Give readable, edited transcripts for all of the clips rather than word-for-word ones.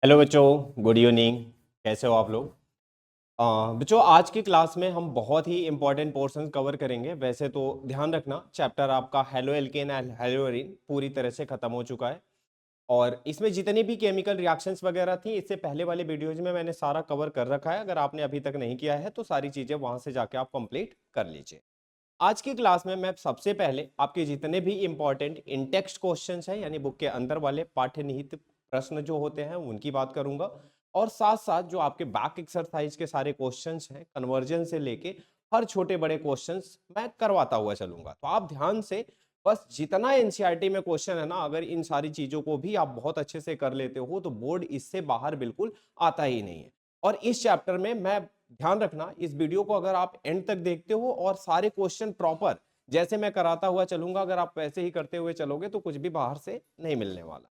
Hello बच्चों, good evening. कैसे हो आप लोग? बच्चों, आज की क्लास में हम बहुत ही इंपॉर्टेंट पोर्शन कवर करेंगे। वैसे तो ध्यान रखना, चैप्टर आपका हेलो एल्केन एंड हेलोरीन पूरी तरह से खत्म हो चुका है और इसमें जितनी भी केमिकल रिएक्शंस वगैरह थी इससे पहले वाले वीडियोज में मैंने सारा कवर कर रखा है। अगर आपने अभी तक नहीं किया है तो सारी चीज़ें वहां से जाके आप कंप्लीट कर लीजिए। आज की क्लास में मैं सबसे पहले आपके जितने भी इंपॉर्टेंट इन टेक्स्ट क्वेश्चन हैं, यानी बुक के अंदर वाले पाठ्य निहित प्रश्न जो होते हैं उनकी बात करूंगा, और साथ साथ जो आपके बैक एक्सरसाइज के सारे क्वेश्चंस हैं कन्वर्जन से लेके हर छोटे बड़े क्वेश्चंस मैं करवाता हुआ चलूंगा। तो आप ध्यान से बस जितना एनसीईआरटी में क्वेश्चन है ना, अगर इन सारी चीजों को भी आप बहुत अच्छे से कर लेते हो तो बोर्ड इससे बाहर बिल्कुल आता ही नहीं है। और इस चैप्टर में मैं, ध्यान रखना, इस वीडियो को अगर आप एंड तक देखते हो और सारे क्वेश्चन प्रॉपर जैसे मैं कराता हुआ चलूंगा, अगर आप वैसे ही करते हुए चलोगे तो कुछ भी बाहर से नहीं मिलने वाला।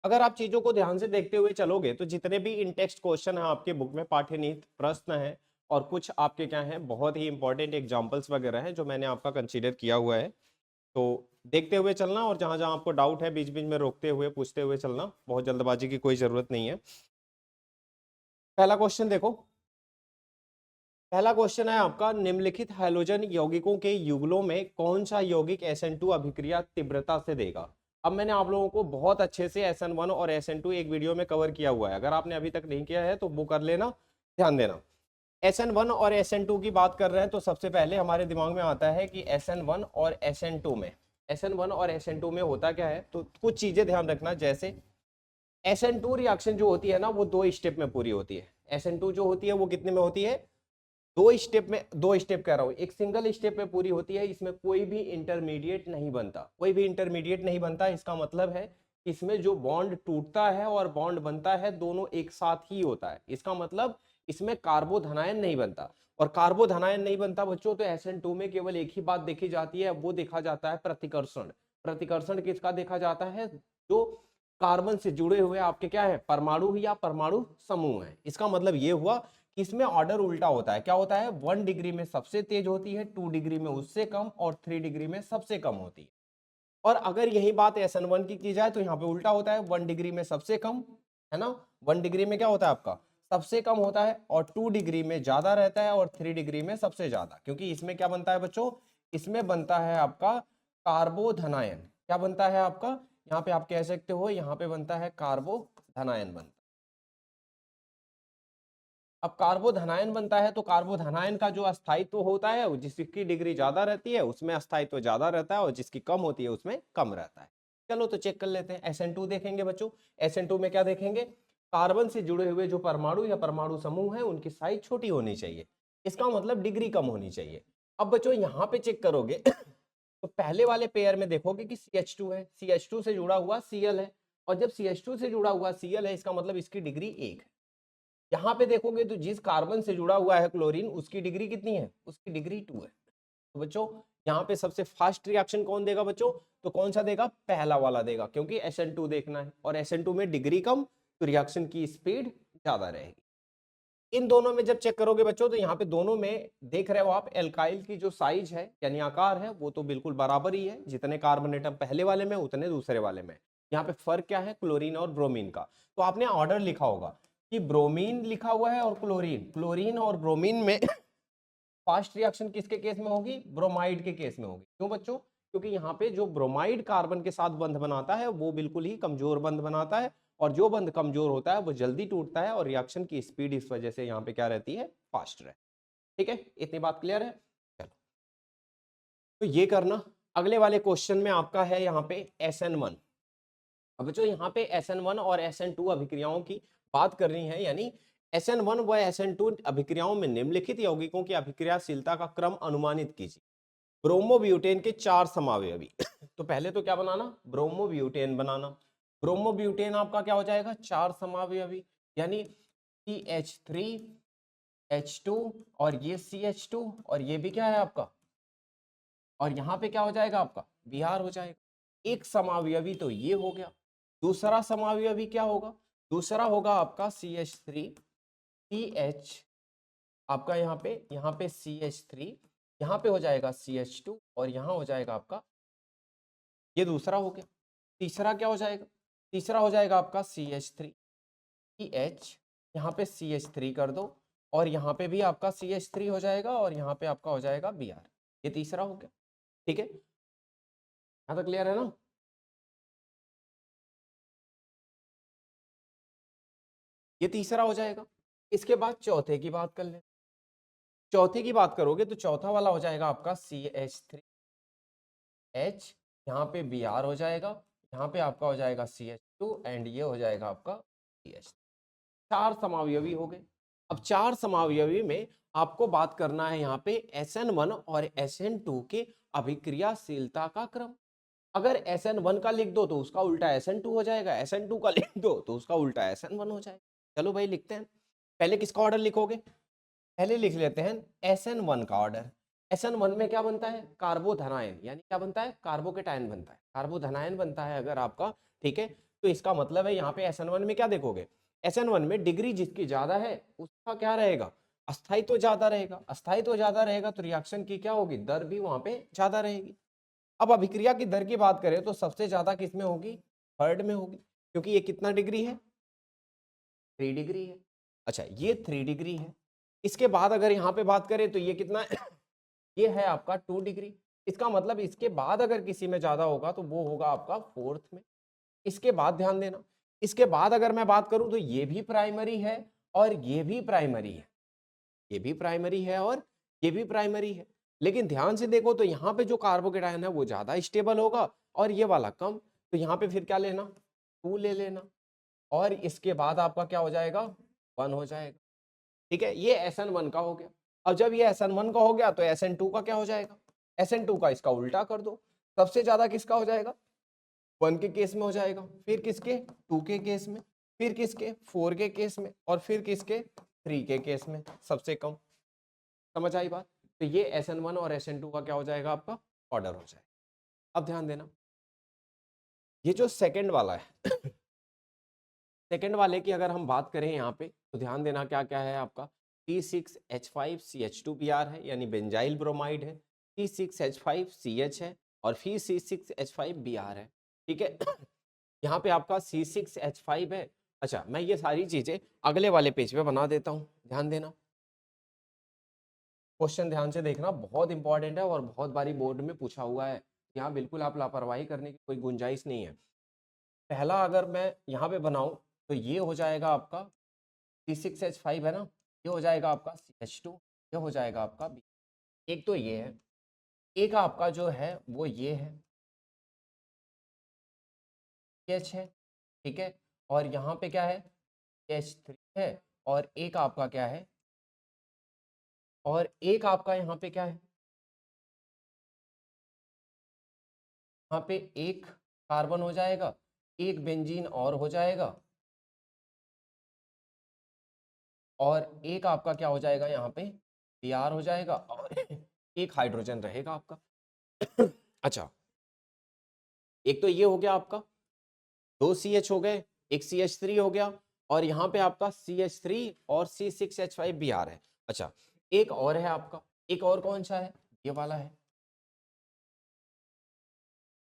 अगर आप चीजों को ध्यान से देखते हुए चलोगे तो जितने भी इन टेक्स्ट क्वेश्चन है आपके बुक में, पाठ्यनिहित प्रश्न है और कुछ आपके क्या है बहुत ही इंपॉर्टेंट एग्जांपल्स वगैरह हैं जो मैंने आपका कंसीडर किया हुआ है। तो देखते हुए चलना, और जहां जहां आपको डाउट है बीच बीच में रोकते हुए पूछते हुए चलना, बहुत जल्दबाजी की कोई जरूरत नहीं है। पहला क्वेश्चन देखो। पहला क्वेश्चन है आपका, निम्नलिखित हाइड्रोजन यौगिकों के युगलों में कौन सा यौगिक SN2 अभिक्रिया तीव्रता से देगा? अब मैंने आप लोगों को बहुत अच्छे से SN1 और SN2 एक वीडियो में कवर किया हुआ है। अगर आपने अभी तक नहीं किया है तो वो कर लेना। ध्यान देना, SN1 और SN2 की बात कर रहे हैं तो सबसे पहले हमारे दिमाग में आता है कि SN1 और SN2 में, SN1 और SN2 में होता क्या है। तो कुछ चीजें ध्यान रखना, जैसे SN2 रिएक्शन जो होती है ना वो दो स्टेप में पूरी होती है। SN2 जो होती है वो कितने में होती है? दो स्टेप में, दो स्टेप कह रहा हूं, एक सिंगल स्टेप में पूरी होती है। इसमें कोई भी इंटरमीडिएट नहीं बनता, कोई भी इंटरमीडिएट नहीं बनता। इसका मतलब है इसमें जो बॉन्ड टूटता है और बॉन्ड बनता है दोनों एक साथ ही होता है। इसका मतलब इसमें कार्बोधनायन नहीं बनता, और कार्बोधनायन नहीं बनता बच्चों तो SN2 में केवल एक ही बात देखी जाती है, वो देखा जाता है प्रतिकर्षण। प्रतिकर्षण किसका देखा जाता है? जो कार्बन से जुड़े हुए आपके क्या है, परमाणु या परमाणु समूह है। इसका मतलब ये हुआ, इसमें ऑर्डर उल्टा होता है। क्या होता है? 1 डिग्री में सबसे तेज होती है, 2 डिग्री में उससे कम, और 3 डिग्री में सबसे कम होती है। और अगर यही बात SN1 की जाए तो यहाँ पे उल्टा होता है, 1 डिग्री में सबसे कम, है ना, 1 डिग्री में क्या होता है आपका, सबसे कम होता है, और 2 डिग्री में ज्यादा रहता है, और 3 डिग्री में सबसे ज्यादा। क्योंकि इसमें क्या बनता है बच्चों? इसमें बनता है आपका कार्बोधनायन। क्या बनता है आपका? यहाँ पे आप कह सकते हो यहाँ पे बनता है कार्बोधनायन बनता है। अब कार्बोधनायन बनता है तो कार्बोधनायन का जो अस्थायित्व होता है, जिसकी डिग्री ज्यादा रहती है उसमें अस्थायित्व ज्यादा रहता है, और जिसकी कम होती है उसमें कम रहता है। चलो तो चेक कर लेते हैं। SN2 देखेंगे बच्चों। SN2 में क्या देखेंगे? कार्बन से जुड़े हुए जो परमाणु या परमाणु समूह है उनकी साइज छोटी होनी चाहिए। इसका मतलब डिग्री कम होनी चाहिए। अब बच्चों यहाँ पे चेक करोगे तो पहले वाले पेयर में देखोगे कि CH2 है, CH2 से जुड़ा हुआ Cl है, और जब CH2 से जुड़ा हुआ Cl है इसका मतलब इसकी डिग्री 1 है। यहाँ पे देखोगे तो जिस कार्बन से जुड़ा हुआ है क्लोरीन, उसकी डिग्री कितनी है? उसकी डिग्री 2 है। तो बच्चों यहाँ पे सबसे फास्ट रिएक्शन कौन देगा बच्चों? तो कौन सा देगा? पहला वाला देगा, क्योंकि SN2 देखना है और SN2 में डिग्री कम तो रिएक्शन की स्पीड ज्यादा रहेगी। इन दोनों में जब चेक करोगे बच्चों तो यहाँ पे दोनों में देख रहे हो आप, एल्काइल की जो साइज है यानी आकार है वो तो बिल्कुल बराबर ही है। जितने कार्बन एटम पहले वाले में उतने दूसरे वाले में। यहाँ पे फर्क क्या है? क्लोरीन और ब्रोमीन का। तो आपने ऑर्डर लिखा होगा कि ब्रोमीन लिखा हुआ है और क्लोरीन, क्लोरीन और ब्रोमीन में फास्ट रिएक्शन किसके केस में होगी? ब्रोमाइड के केस में होगी। क्यों बच्चों? क्योंकि यहाँ पे जो ब्रोमाइड कार्बन के साथ बंध बनाता है वो बिल्कुल ही कमजोर बंध बनाता है, और जो बंध कमजोर होता है वो जल्दी टूटता है, और रिएक्शन की स्पीड इस वजह से यहाँ पे क्या रहती है? फास्ट रहे। ठीक है, इतनी बात क्लियर है? चलो तो ये करना। अगले वाले क्वेश्चन में आपका है यहाँ पे SN1। अब बच्चों यहाँ पे SN1 और SN2 अभिक्रियाओं की बात करनी है, यानी SN1 व SN2 अभिक्रियाओं में निम्नलिखित यौगिकों की अभिक्रियाशीलता का क्रम अनुमानित कीजिए। ब्रोमोब्यूटेन के 4 समावयवी तो पहले तो क्या बनाना? ब्रोमोब्यूटेन बनाना। ब्रोमोब्यूटेन आपका क्या हो जाएगा? 4 समावयवी, यानी CH3 H2 और ये CH2, और ये भी क्या है आपका, और यहाँ पे क्या हो जाएगा आपका? Br हो जाएगा। एक समावयवी तो ये हो गया। दूसरा समावयवी क्या होगा? दूसरा होगा आपका CH3 CH, आपका यहाँ पे CH3, यहाँ पे हो जाएगा CH2, और यहाँ हो जाएगा आपका, ये दूसरा हो गया। तीसरा क्या हो जाएगा? तीसरा हो जाएगा आपका CH3, CH, यहाँ पे CH3 कर दो और यहाँ पे भी आपका CH3 हो जाएगा और यहाँ पे आपका हो जाएगा Br। ये तीसरा हो गया, ठीक है, यहाँ तक क्लियर है ना। ये तीसरा हो जाएगा। इसके बाद चौथे की बात कर ले। चौथे की बात करोगे तो चौथा वाला हो जाएगा आपका CH3H, यहाँ पे Br हो जाएगा, यहाँ पे आपका हो जाएगा CH2 एंड ये हो जाएगा आपका CH। चार समावयवी हो गए। अब चार समावयवी में आपको बात करना है यहाँ पे SN1 और SN2 के अभिक्रियाशीलता का क्रम। अगर SN1 का लिख दो तो उसका उल्टा SN2 हो जाएगा, SN2 का लिख दो तो उसका उल्टा SN1 हो जाएगा। चलो भाई लिखते हैं। पहले किसका ऑर्डर लिखोगे? पहले लिख लेते हैं SN1 का ऑर्डर। SN1 में क्या बनता है? कार्बोधनायन, यानी क्या बनता है? कार्बोकेटायन बनता है, कार्बोधनायन बनता है अगर आपका, ठीक है। तो इसका मतलब है यहाँ पे SN1 में क्या देखोगे? SN1 में डिग्री जिसकी ज्यादा है उसका क्या रहेगा? अस्थायित्व ज्यादा रहेगा। अस्थायित्व ज्यादा रहेगा तो रिएक्शन की क्या होगी? दर भी वहां पे ज्यादा रहेगी। अब अभिक्रिया की दर की बात करें तो सबसे ज्यादा किस में होगी? थर्ड में होगी, क्योंकि ये कितना डिग्री है? 3 डिग्री है। अच्छा, ये 3 डिग्री है। इसके बाद अगर यहाँ पे बात करें तो ये कितना है? ये है आपका 2 डिग्री। इसका मतलब इसके बाद अगर किसी में ज्यादा होगा तो वो होगा आपका फोर्थ में। इसके बाद ध्यान देना, इसके बाद अगर मैं बात करूं तो ये भी प्राइमरी है और ये भी प्राइमरी है, ये भी प्राइमरी है और ये भी प्राइमरी है। लेकिन ध्यान से देखो तो यहाँ पे जो कार्बोकेटायन है वो ज्यादा स्टेबल होगा और ये वाला कम। तो यहाँ पे फिर क्या लेना? 2 ले लेना और इसके बाद आपका क्या हो जाएगा? 1 हो जाएगा, ठीक है। ये SN1 का हो गया। अब जब ये SN1 का हो गया तो SN2 का क्या हो जाएगा? SN2 का इसका उल्टा कर दो। सबसे ज्यादा किसका हो जाएगा? 1 के केस में हो जाएगा, फिर किसके? 2 के केस में, फिर किसके? 4 के केस में और फिर किसके? 3 के केस में सबसे कम। समझ आई बात? तो ये SN1 और SN2 का क्या हो जाएगा? आपका ऑर्डर हो जाएगा। अब ध्यान देना, ये जो सेकंड वाला है सेकंड वाले की अगर हम बात करें यहाँ पे तो ध्यान देना क्या क्या है आपका? C6H5CH2Br है, यानी बेंजाइल ब्रोमाइड है। C6H5CH है और फिर C6H5Br है, ठीक है। यहाँ पे आपका C6H5 है। अच्छा, मैं ये सारी चीजें अगले वाले पेज पे बना देता हूँ, ध्यान देना। क्वेश्चन ध्यान से देखना, बहुत इंपॉर्टेंट है और बहुत बारी बोर्ड में पूछा हुआ है। यहाँ बिल्कुल आप लापरवाही करने की कोई गुंजाइश नहीं है। पहला अगर मैं यहाँ पे बनाऊं तो ये हो जाएगा आपका C6H5 है ना, ये हो जाएगा आपका CH2, ये हो जाएगा आपका B। एक तो ये है, एक आपका जो है वो ये है CH है, ठीक है। और यहाँ पे क्या है? CH3 है और एक आपका क्या है? और एक आपका यहाँ पे क्या है? यहाँ पे एक कार्बन हो जाएगा, एक बेंजीन और हो जाएगा और एक आपका क्या हो जाएगा? यहाँ पे Br हो जाएगा और एक हाइड्रोजन रहेगा आपका। अच्छा, एक तो ये हो गया आपका, 2 CH हो गए, एक CH3 हो गया और यहाँ पे आपका CH3 और C6H5Br है। अच्छा, एक और है आपका, एक और कौन सा है? ये वाला है।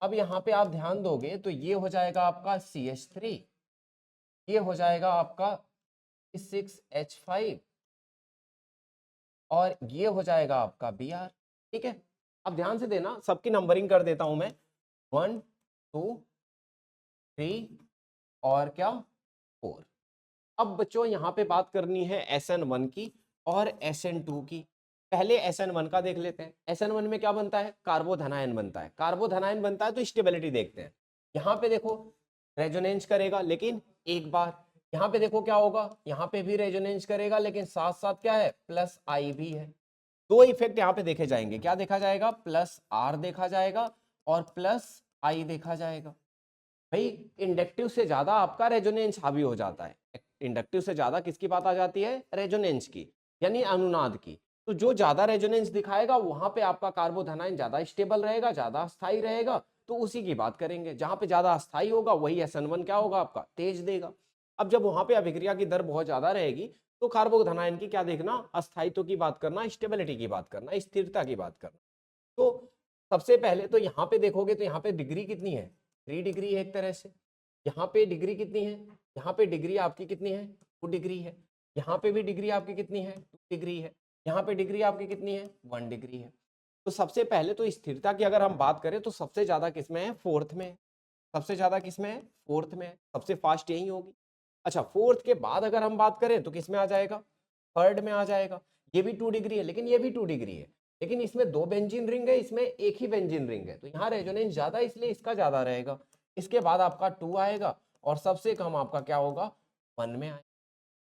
अब यहाँ पे आप ध्यान दोगे तो ये हो जाएगा आपका CH3, ये हो जाएगा आपका C6H5 और ये हो जाएगा आपका Br, ठीक है। अब ध्यान से देना, सबकी नंबरिंग कर देता हूं मैं, 1 2 3 और क्या 4। अब बच्चों यहाँ पे बात करनी है SN1 की और SN2 की। पहले SN1 का देख लेते हैं। SN1 में क्या बनता है? कार्बोधनायन बनता है। कार्बोधनायन बनता है तो स्टेबिलिटी देखते हैं। यहाँ पे देखो रेजोनेंस करेगा लेकिन एक बार, यहाँ पे देखो क्या होगा? यहाँ पे भी रेजोनेंस करेगा लेकिन साथ साथ क्या है? प्लस आई भी है। दो इफेक्ट यहाँ पे देखे जाएंगे। क्या देखा जाएगा? प्लस आर देखा जाएगा और प्लस आई देखा जाएगा। भाई इंडक्टिव से ज्यादा आपका रेजोनेंस हावी हो जाता है। इंडक्टिव से ज्यादा किसकी बात आ जाती है? रेजोनेंस की, यानी अनुनाद की। तो जो ज्यादा रेजोनेंस दिखाएगा वहां पे आपका कार्बोधनाइन ज्यादा स्टेबल रहेगा, ज्यादा स्थायी रहेगा, तो उसी की बात करेंगे। जहां पे ज्यादा अस्थायी होगा वही SN1 क्या होगा? आपका तेज देगा। अब जब वहां पे अभिक्रिया की दर बहुत ज्यादा रहेगी तो कार्बोधनाइन की क्या देखना? अस्थायित्व की बात करना, स्टेबिलिटी की बात करना, स्थिरता की बात करना। तो सबसे पहले तो यहाँ पे देखोगे तो यहाँ पे डिग्री कितनी है? 3 डिग्री है एक तरह से। यहाँ पे डिग्री कितनी है, यहाँ पे डिग्री आपकी कितनी है 2 डिग्री है, यहाँ पे भी डिग्री आपकी कितनी है 2 डिग्री है, यहाँ पे डिग्री आपकी कितनी है 1 डिग्री है। तो सबसे पहले तो स्थिरता की अगर हम बात करें तो सबसे ज्यादा किसमें है, फोर्थ में है। सबसे ज्यादा किसमें है, फोर्थ में है, सबसे फास्ट यही होगी। अच्छा, फोर्थ के बाद अगर हम बात करें तो किसमें आ जाएगा, थर्ड में आ जाएगा। ये भी 2 डिग्री है, लेकिन ये भी 2 डिग्री है, लेकिन इसमें 2 बेंजीन रिंग है, इसमें एक ही बेंजीन रिंग है, तो यहाँ रेजोनेंस ज्यादा इसलिए इसका ज्यादा रहेगा। इसके बाद आपका 2 आएगा और सबसे कम आपका क्या होगा 1 में आएगा।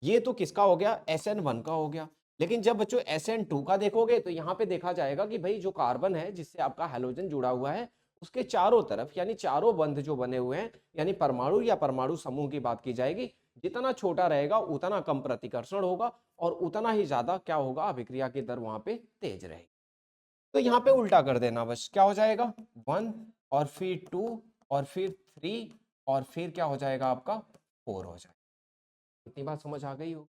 ये तो किसका हो गया, SN1 का हो गया। लेकिन जब बच्चों SN2 का देखोगे तो यहाँ पे देखा जाएगा कि भाई जो कार्बन है जिससे आपका हैलोजन जुड़ा हुआ है उसके चारों तरफ यानी चारों बंध जो बने हुए हैं यानी परमाणु या परमाणु समूह की बात की जाएगी, जितना छोटा रहेगा उतना कम प्रतिकर्षण होगा और उतना ही ज्यादा क्या होगा, अभिक्रिया की दर वहां पे तेज रहेगी। तो यहाँ पे उल्टा कर देना बस, क्या हो जाएगा 1 और फिर 2 और फिर 3 और फिर क्या हो जाएगा आपका 4 हो जाएगा। इतनी बात समझ आ गई हो,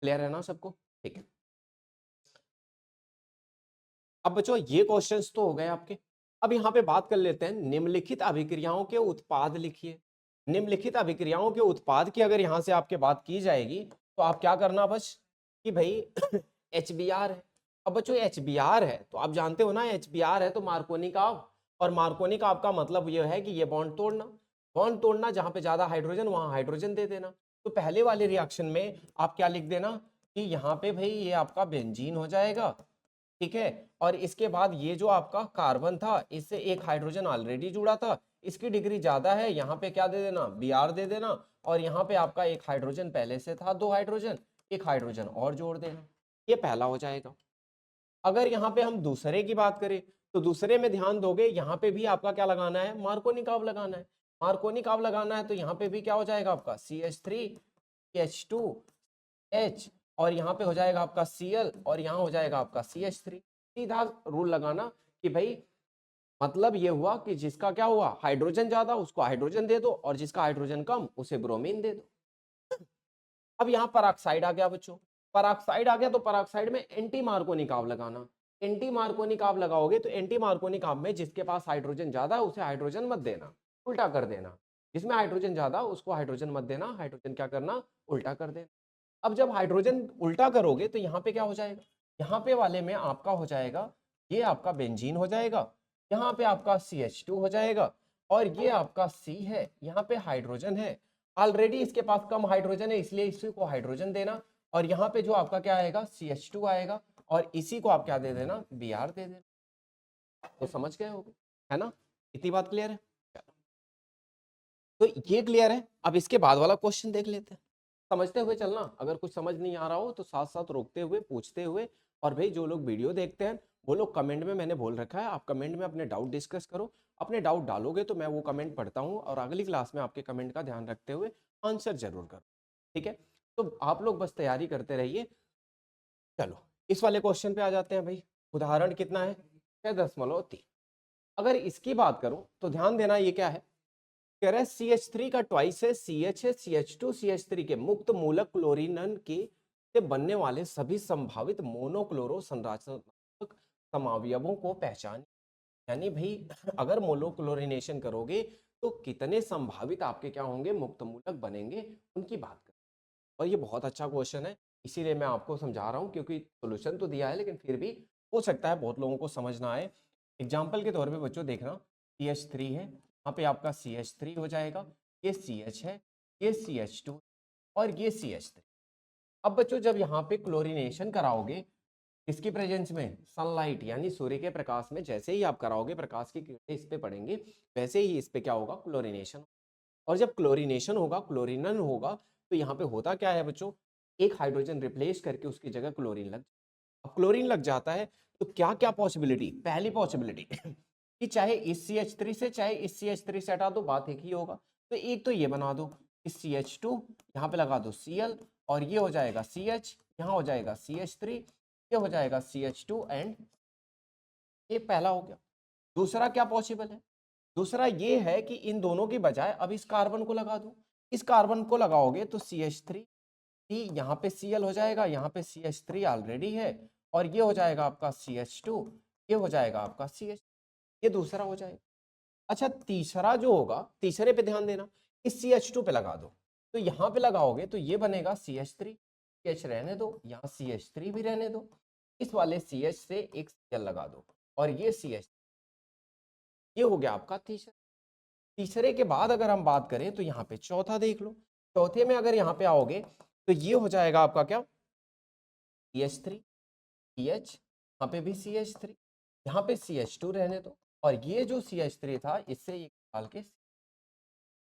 क्लियर है ना सबको, ठीक है। अब बच्चों ये क्वेश्चंस तो हो गए आपके। अब यहाँ पे बात कर लेते हैं निम्नलिखित अभिक्रियाओं के उत्पाद लिखिए। निम्नलिखित अभिक्रियाओं के उत्पाद की अगर यहाँ से आपके बात की जाएगी तो आप क्या करना बस कि भाई HBr है। अब बच्चों HBr है तो आप जानते हो ना HBr है तो मार्कोनिक आव, और मार्कोनिक आव का मतलब ये है कि ये बॉन्ड तोड़ना, बॉन्ड तोड़ना, जहां पे ज्यादा हाइड्रोजन वहां हाइड्रोजन दे देना। तो पहले वाले रिएक्शन में आप क्या लिख देना कि यहाँ पे भाई ये आपका बेंजीन हो जाएगा, ठीक है। और इसके बाद ये जो आपका कार्बन था इससे एक हाइड्रोजन ऑलरेडी जुड़ा था, इसकी डिग्री ज्यादा है, यहाँ पे क्या दे देना Br दे देना, और यहाँ पे आपका एक हाइड्रोजन पहले से था 2 हाइड्रोजन, एक हाइड्रोजन और जोड़ देना, ये पहला हो जाएगा। अगर यहाँ पे हम दूसरे की बात करें तो दूसरे में ध्यान दोगे यहाँ पे भी आपका क्या लगाना है, मार्कोनिक आव लगाना है। मार्कोनिक आव लगाना है तो यहाँ पे भी क्या हो जाएगा आपका CH3 H और यहाँ पे हो जाएगा आपका Cl और यहाँ हो जाएगा आपका CH3। सीधा रूल लगाना कि भाई मतलब ये हुआ कि जिसका क्या हुआ हाइड्रोजन ज्यादा उसको हाइड्रोजन दे दो और जिसका हाइड्रोजन कम उसे ब्रोमीन दे दो। अब यहाँ पराक्साइड आ गया बच्चों, पराक्साइड आ गया तो पराक्साइड में एंटी मार्कोनिक आव लगाना। एंटी मार्कोनिक आव लगाओगे तो एंटी मार्कोनिक आव में जिसके पास हाइड्रोजन ज्यादा है उसे हाइड्रोजन मत देना, उल्टा कर देना। जिसमें हाइड्रोजन ज्यादा उसको हाइड्रोजन मत देना, हाइड्रोजन क्या करना उल्टा कर देना। अब जब हाइड्रोजन उल्टा करोगे तो यहाँ पे क्या हो जाएगा, यहाँ पे वाले में आपका हो जाएगा ये आपका बेंजीन हो जाएगा, यहाँ पे आपका CH2 हो जाएगा और ये आपका C है, यहाँ पे हाइड्रोजन है ऑलरेडी, इसके पास कम हाइड्रोजन है इसलिए इसी को हाइड्रोजन देना, और यहाँ पे जो आपका क्या आएगा CH2 आएगा और इसी को आप क्या दे देना Br दे देना। तो समझ गए होगे, है ना, इतनी बात क्लियर है। तो ये क्लियर है। अब इसके बाद वाला क्वेश्चन देख लेते हैं, समझते हुए चलना, अगर कुछ समझ नहीं आ रहा हो तो साथ साथ रोकते हुए पूछते हुए। और भाई जो लोग वीडियो देखते हैं वो लोग कमेंट में, मैंने बोल रखा है आप कमेंट में अपने डाउट डिस्कस करो, अपने डाउट डालोगे तो मैं वो कमेंट पढ़ता हूँ और अगली क्लास में आपके कमेंट का ध्यान रखते हुए आंसर जरूर करो, ठीक है। तो आप लोग बस तैयारी करते रहिए। चलो इस वाले क्वेश्चन पे आ जाते हैं भाई। उदाहरण कितना है 6.3। अगर इसकी बात करूं तो ध्यान देना ये क्या है, कह रहा है CH3 का ट्वाइस है CH है CH2 CH3 के मुक्त मूलक क्लोरीनन के से बनने वाले सभी संभावित मोनोक्लोरो संरचनात्मक समावयवों को पहचान। यानी भाई अगर मोनोक्लोरिनेशन करोगे तो कितने संभावित आपके क्या होंगे मुक्त मूलक बनेंगे, उनकी बात करें। और ये बहुत अच्छा क्वेश्चन है इसीलिए मैं आपको समझा रहा हूँ, क्योंकि सोल्यूशन तो दिया है लेकिन फिर भी हो सकता है बहुत लोगों को समझ ना आए। एग्जाम्पल के तौर पे बच्चों देखना, CH3 है, यहाँ पे आपका CH3 हो जाएगा, ये CH है, ये CH2 और ये CH3। अब बच्चों जब यहाँ पे क्लोरीनेशन कराओगे किसकी प्रेजेंस में, सनलाइट यानी सूर्य के प्रकाश में, जैसे ही आप कराओगे प्रकाश की किरणें इस पे पड़ेंगे वैसे ही इस पे क्या होगा क्लोरीनेशन। और जब क्लोरीनेशन होगा क्लोरीनन होगा तो यहाँ पे होता क्या है बच्चों, एक हाइड्रोजन रिप्लेस करके उसकी जगह क्लोरीन लग, अब क्लोरीन लग जाता है तो क्या क्या पॉसिबिलिटी, पहली पॉसिबिलिटी कि चाहे इस CH3 से चाहे इस CH3 से हटा दो बात एक ही होगा, तो एक तो ये बना दो इस CH2 यहाँ पे लगा दो Cl और ये हो जाएगा CH, यहाँ हो जाएगा CH3, ये हो जाएगा CH2 एंड ये पहला हो गया। दूसरा क्या पॉसिबल है, दूसरा ये है कि इन दोनों की बजाय अब इस कार्बन को लगा दो, इस कार्बन को लगाओगे तो CH3 यहाँ पे Cl हो जाएगा, यहाँ पे CH3 ऑलरेडी है और ये हो जाएगा आपका CH2, ये हो जाएगा आपका CH, ये दूसरा हो जाएगा। अच्छा तीसरा जो होगा, तीसरे पे ध्यान देना, इस CH2 पे लगा दो, तो यहाँ पे लगाओगे तो ये बनेगा CH3, CH रहने दो, यहाँ CH3 भी रहने दो, इस वाले CH से एक Cl लगा दो और ये CH, ये हो गया आपका तीसरा। तीसरे के बाद अगर हम बात करें तो यहाँ पे चौथा देख लो, चौथे में अगर यहाँ पे आओगे तो ये हो जाएगा आपका क्या, CH3, CH, यहाँ पे भी CH3, यहाँ पे CH2 रहने दो और ये जो CH3 था इससे ये निकाल के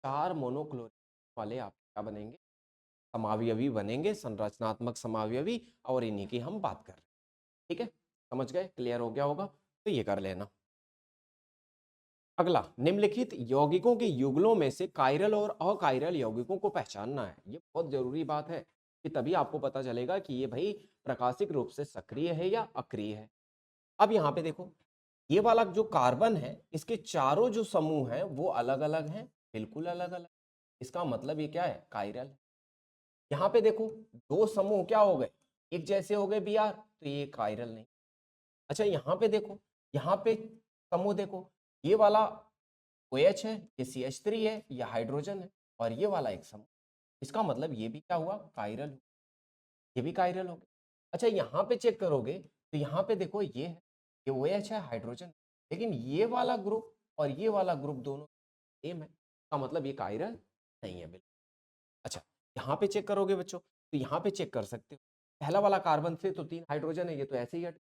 4 मोनोक्लोरिन वाले आप क्या बनेंगे, समावयवी बनेंगे, संरचनात्मक समावयवी, और इन्हीं की हम बात कर रहे हैं। ठीक है, समझ गए, क्लियर हो गया होगा, तो ये कर लेना। अगला, निम्नलिखित यौगिकों के युगलों में से कायरल और अकायरल यौगिकों को पहचानना है। ये बहुत जरूरी बात है कि तभी आपको पता चलेगा कि ये भाई प्रकाशिक रूप से सक्रिय है या अक्रिय है। अब यहाँ पे देखो, ये वाला जो कार्बन है इसके चारों जो समूह हैं वो अलग अलग हैं, बिल्कुल अलग अलग। इसका मतलब ये क्या है, कायरल। यहाँ पे देखो दो समूह क्या हो गए, एक जैसे हो गए Br, तो ये कायरल नहीं। अच्छा यहाँ पे देखो, यहाँ पे समूह देखो, ये वाला OH है, ये CH3 है, ये हाइड्रोजन है, और ये वाला एक समूह, इसका मतलब ये भी क्या हुआ, कायरल, ये भी कायरल हो गया। अच्छा यहाँ पे चेक करोगे तो यहाँ पे देखो ये है, ये OH है, हाइड्रोजन, लेकिन ये वाला ग्रुप और ये वाला ग्रुप दोनों सेम है, इसका मतलब ये कायरल नहीं है बिल्कुल। अच्छा यहाँ पे चेक करोगे बच्चों, तो यहाँ पे चेक कर सकते हो, पहला वाला कार्बन से तो 3 हाइड्रोजन है, ये तो ऐसे ही हट,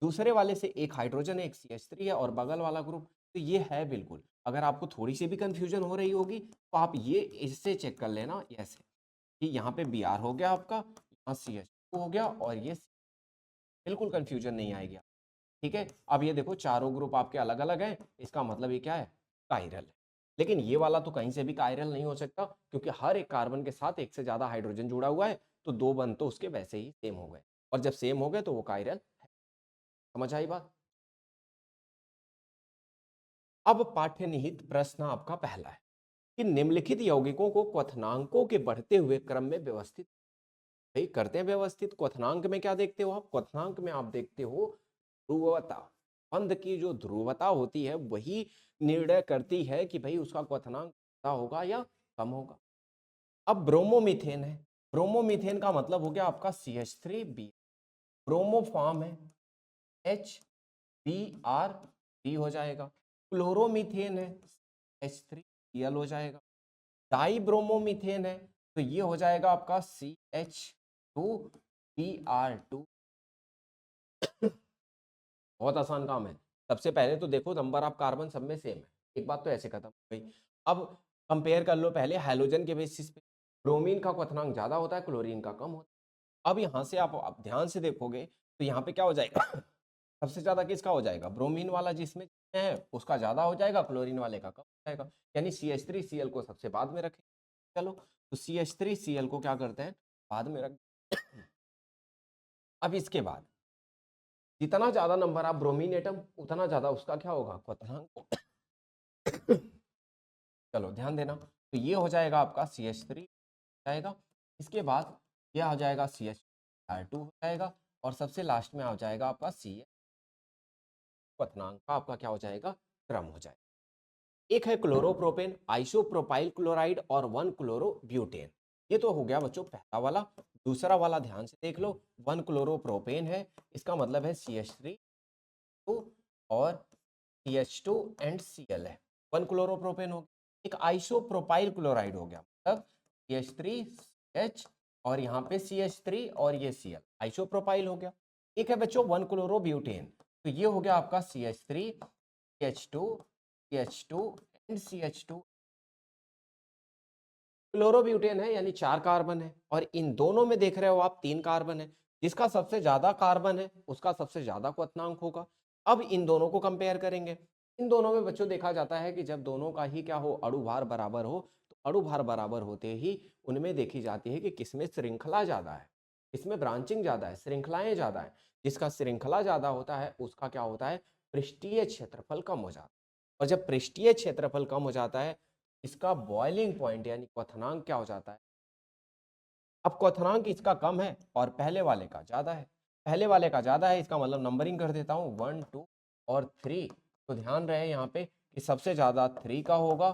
दूसरे वाले से एक हाइड्रोजन है, एक CH3 है, और बगल वाला ग्रुप तो ये है बिल्कुल। अगर आपको थोड़ी सी भी कंफ्यूजन हो रही होगी तो आप ये इससे चेक कर लेना, ऐसे कि यहाँ पे Br हो गया आपका, यहाँ CH2 हो गया, और ये बिल्कुल कंफ्यूजन नहीं आएगी। ठीक है, अब ये देखो चारों ग्रुप आपके अलग अलग हैं, इसका मतलब ये क्या है, कायरल है। लेकिन ये वाला तो कहीं से भी कायरल नहीं हो सकता, क्योंकि हर एक कार्बन के साथ एक से ज्यादा हाइड्रोजन जुड़ा हुआ है, तो दो बंद तो उसके वैसे ही सेम हो गए, और जब सेम हो गए तो वो कायरल है। समझ आई बात। अब पाठ्य निहित प्रश्न आपका पहला है कि निम्नलिखित यौगिकों को क्वथनांकों के बढ़ते हुए क्रम में व्यवस्थित भाई करते हैं। व्यवस्थित क्वथनांक में क्या देखते हो आप, क्वथनांक में आप देखते हो ध्रुवता, बंध की जो ध्रुवता होती है वही निर्णय करती है कि भाई उसका क्वथनांक ज्यादा होगा या कम होगा। अब ब्रोमोमीथेन है, ब्रोमोमीथेन का मतलब हो गया आपका CH3B, ब्रोमो फॉर्म है HBr3 हो जाएगा। क्लोरोमीथेन है H3Cl हो जाएगा। डाई ब्रोमोमीथेन है तो ये हो जाएगा आपका CH2Br2। बहुत आसान काम है। सबसे पहले तो देखो नंबर ऑफ कार्बन सब में सेम है, एक बात तो ऐसे खत्म हो गई। अब कंपेयर कर लो पहले हैलोजन के बेसिस पे, ब्रोमीन का क्वथनांक ज्यादा होता है, क्लोरीन का कम होता है। अब यहाँ से आप ध्यान से देखोगे तो यहाँ पे क्या हो जाएगा सबसे ज्यादा किसका हो जाएगा, ब्रोमीन वाला जिसमें है उसका ज्यादा हो जाएगा, क्लोरीन वाले का कम हो जाएगा, यानी CH3Cl को सबसे बाद में रखें। चलो तो CH3Cl को क्या करते हैं, बाद में रख। अब इसके बाद जितना ज्यादा नंबर ऑफ ब्रोमीन एटम उतना ज्यादा उसका क्या होगा, क्वथनांक। चलो ध्यान देना, तो ये हो जाएगा आपका CH3 जाएगा, इसके बाद ये आ जाएगा CH2 हो जाएगा, और सबसे लास्ट में आ जाएगा आपका CH, क्वथनांक का आपका क्या हो जाएगा, क्रम हो जाएगा। एक है क्लोरोप्रोपेन, आइसोप्रोपाइल क्लोराइड और 1 क्लोरोब्यूटेन। ये तो हो गया बच्चों पहला वाला। दूसरा वाला ध्यान से देख लो, 1 क्लोरोप्रोपेन है, इसका मतलब है CH3 और CH2 एंड Cl है, 1 क्लोरोप्रोपेन हो गया। एक आइसोप्रोपाइल क्लोराइड हो गया, मतलब CH3H और यहाँ पे CH3 और ये Cl, आइसोप्रोपाइल हो गया। एक है बच्चों 1 क्लोरोब्यूटेन, तो ये हो गया आपका CH3 CH2 and CH2। Chlorobutane है यानी 4 कार्बन है, और इन दोनों में देख रहे हो आप 3 कार्बन है, जिसका सबसे ज्यादा कार्बन है उसका सबसे ज्यादा क्वथनांक होगा। अब इन दोनों को कंपेयर करेंगे, इन दोनों में बच्चों देखा जाता है कि जब दोनों का ही क्या हो, अणु भार बराबर हो, तो अणु भार बराबर होते ही उनमें देखी जाती है कि किसमें श्रृंखला ज्यादा है, किसमें ब्रांचिंग ज्यादा है, श्रृंखलाएं ज्यादा है। जिसका श्रृंखला ज्यादा होता है उसका क्या होता है, पृष्ठीय क्षेत्रफल कम हो जाता है, और जब पृष्ठीय क्षेत्रफल कम हो जाता है इसका बॉइलिंग पॉइंट यानी क्वथनांक क्या हो जाता है। अब क्वथनांक इसका कम है और पहले वाले का ज्यादा है, पहले वाले का ज्यादा है, इसका मतलब नंबरिंग कर देता हूं 1 2 और 3। तो ध्यान रहे यहाँ पे कि सबसे ज्यादा 3 का होगा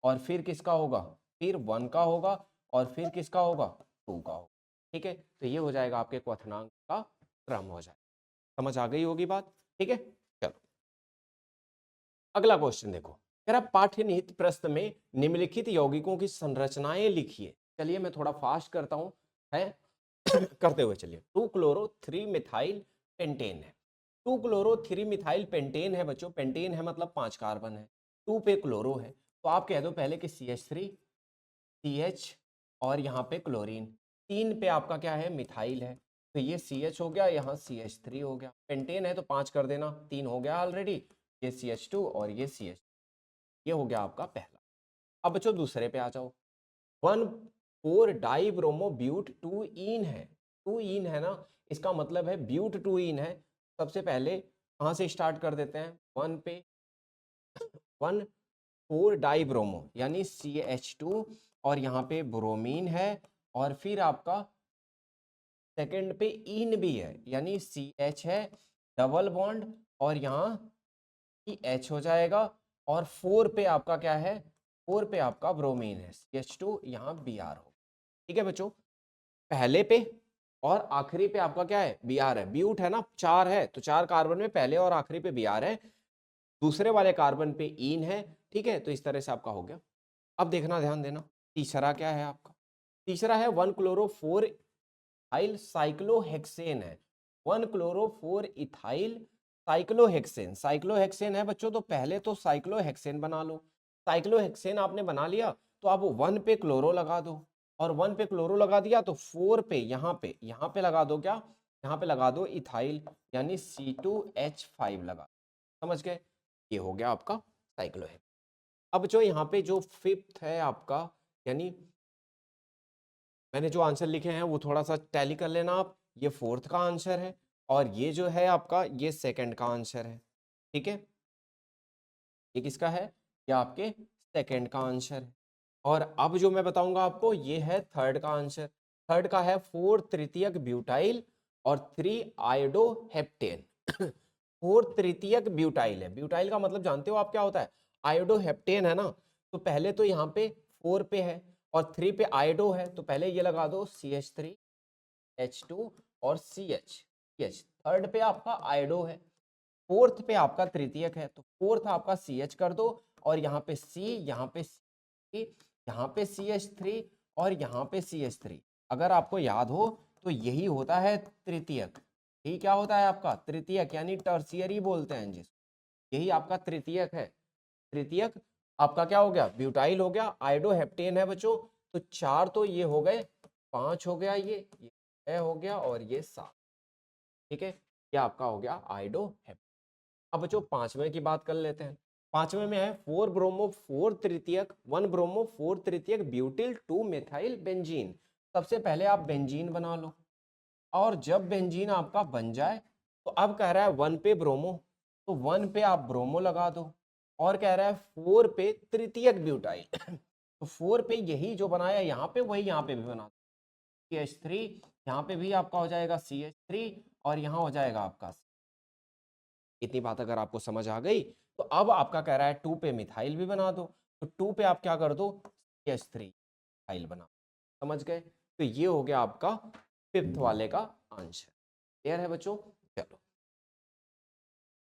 और फिर किसका होगा, फिर 1 का होगा और फिर किसका होगा 2 का होगा। ठीक है, तो ये हो जाएगा आपके क्वथनांक का क्रम हो जाएगा। समझ आ गई होगी बात। ठीक है, चलो अगला क्वेश्चन देखो, कह रहा पाठ्यनिहित प्रश्न में निम्नलिखित यौगिकों की संरचनाएं लिखिए। चलिए मैं थोड़ा फास्ट करता हूं, है करते हुए चलिए। 2 क्लोरो 3 मिथाइल पेंटेन है। 2 क्लोरो 3 मिथाइल पेंटेन है बच्चों, पेंटेन है मतलब 5 कार्बन है, 2 पे क्लोरो है, तो आप कह दो पहले कि CH3 CH और यहाँ पे क्लोरीन, 3 पे आपका क्या है मिथाइल है, तो ये CH हो गया, यहाँ CH3 हो गया, पेंटेन है तो 5 कर देना, 3 हो गया ऑलरेडी, ये CH2 और ये CH, ये हो गया आपका पहला। अब बच्चों दूसरे पे आ जाओ, 1,4 डाइब्रोमो ब्यूट 2 इन है, 2 इन है ना, इसका मतलब है ब्यूट 2 इन है। सबसे पहले कहाँ से स्टार्ट कर देते हैं, 1 पे 1,4 डाइब्रोमो यानी CH2 और यहाँ पे ब्रोमीन है, और फिर आपका सेकंड पे इन भी है यानी CH है, डबल बॉन्ड और यहाँ H हो जाएगा, और 4 पे आपका क्या है, 4 पे आपका ब्रोमीन है CH2, यहाँ Br हो। ठीक है बच्चों, पहले पे और आखिरी पे आपका क्या है Br है, ब्यूट है ना, 4 है तो 4 कार्बन में पहले और आखिरी पे Br है, दूसरे वाले कार्बन पे इन है। ठीक है, तो इस तरह से आपका हो गया। अब देखना, ध्यान देना, तीसरा क्या है आपका, तीसरा है 1 क्लोरो 4 इथाइल साइक्लोहेक्सेन है, 1 क्लोरो 4 इथाइल साइक्लोहेक्सेन, साइक्लोहेक्सेन है बच्चों, तो पहले तो साइक्लोहेक्सेन बना लो। साइक्लोहेक्सेन आपने बना लिया तो आप 1 पे क्लोरो लगा दो, और 1 पे क्लोरो लगा दिया तो 4 पे यहाँ पे लगा दो, क्या यहाँ पे लगा दो इथाइल यानी C2H5 लगा, समझ गए, ये हो गया आपका साइक्लोहेक्सेन। अब जो यहाँ पे जो फिफ्थ है आपका, यानी मैंने जो आंसर लिखे हैं वो थोड़ा सा टैली कर लेना आप, ये फोर्थ का आंसर है और ये जो है आपका ये सेकंड का आंसर है। ठीक है, ये किसका है, ये आपके सेकंड का आंसर है। और अब जो मैं बताऊंगा आपको ये है थर्ड का आंसर। थर्ड का है 4 तृतीयक ब्यूटाइल और 3 आयोडोहेप्टेन। 4 तृतीयक ब्यूटाइल है, ब्यूटाइल का मतलब जानते हो आप क्या होता है, आयोडोहेप्टेन है ना, तो पहले तो यहाँ पे 4 पे है और 3 पे आयोडो है, तो पहले ये लगा दो CH3 H2 और CH, थर्ड पे आपका आयोडो है, फोर्थ पे आपका तृतीयक है, तो फोर्थ आपका CH कर दो, और यहाँ पे C, यहाँ पे C, यहाँ पे CH3 और यहाँ पे CH3। अगर आपको याद हो तो यही होता है तृतीयक, यही क्या होता है आपका तृतीयक, यानी टर्शियरी बोलते हैं जिस, यही आपका तृतीयक है। तृतीयक आपका क्या हो गया, ब्यूटाइल हो गया, आयोडोहेप्टेन है बच्चों, तो 4 तो ये हो गए, 5 हो गया, ये 6 हो गया और ये 7। ठीक है, ये आपका हो गया आयोडोहेप्टेन। अब बच्चों पांचवें की बात कर लेते हैं। पांचवें में है 4 ब्रोमो 4 तृतीयक 1 ब्रोमो 4 तृतीयक ब्यूटिल 2 मेथाइल बेंजीन। सबसे पहले आप बेंजीन बना लो, और जब बेंजीन आपका बन जाए तो अब कह रहा है 1 पे ब्रोमो, तो 1 पे आप ब्रोमो लगा दो, और कह रहा है 4 पे तृतीयक ब्यूटाइल तो 4 पे यही जो बनाया यहाँ पे वही यहाँ पे भी बना दो, CH3 यहाँ पे भी आपका हो जाएगा CH3 और यहाँ हो जाएगा आपका। इतनी बात अगर आपको समझ आ गई तो अब आपका कह रहा है 2 पे मिथाइल भी बना दो, तो 2 पे आप क्या कर दो CH3 मिथाइल बना, समझ गए, तो ये हो गया आपका फिफ्थ वाले का आंसर। क्लियर है बच्चों, चलो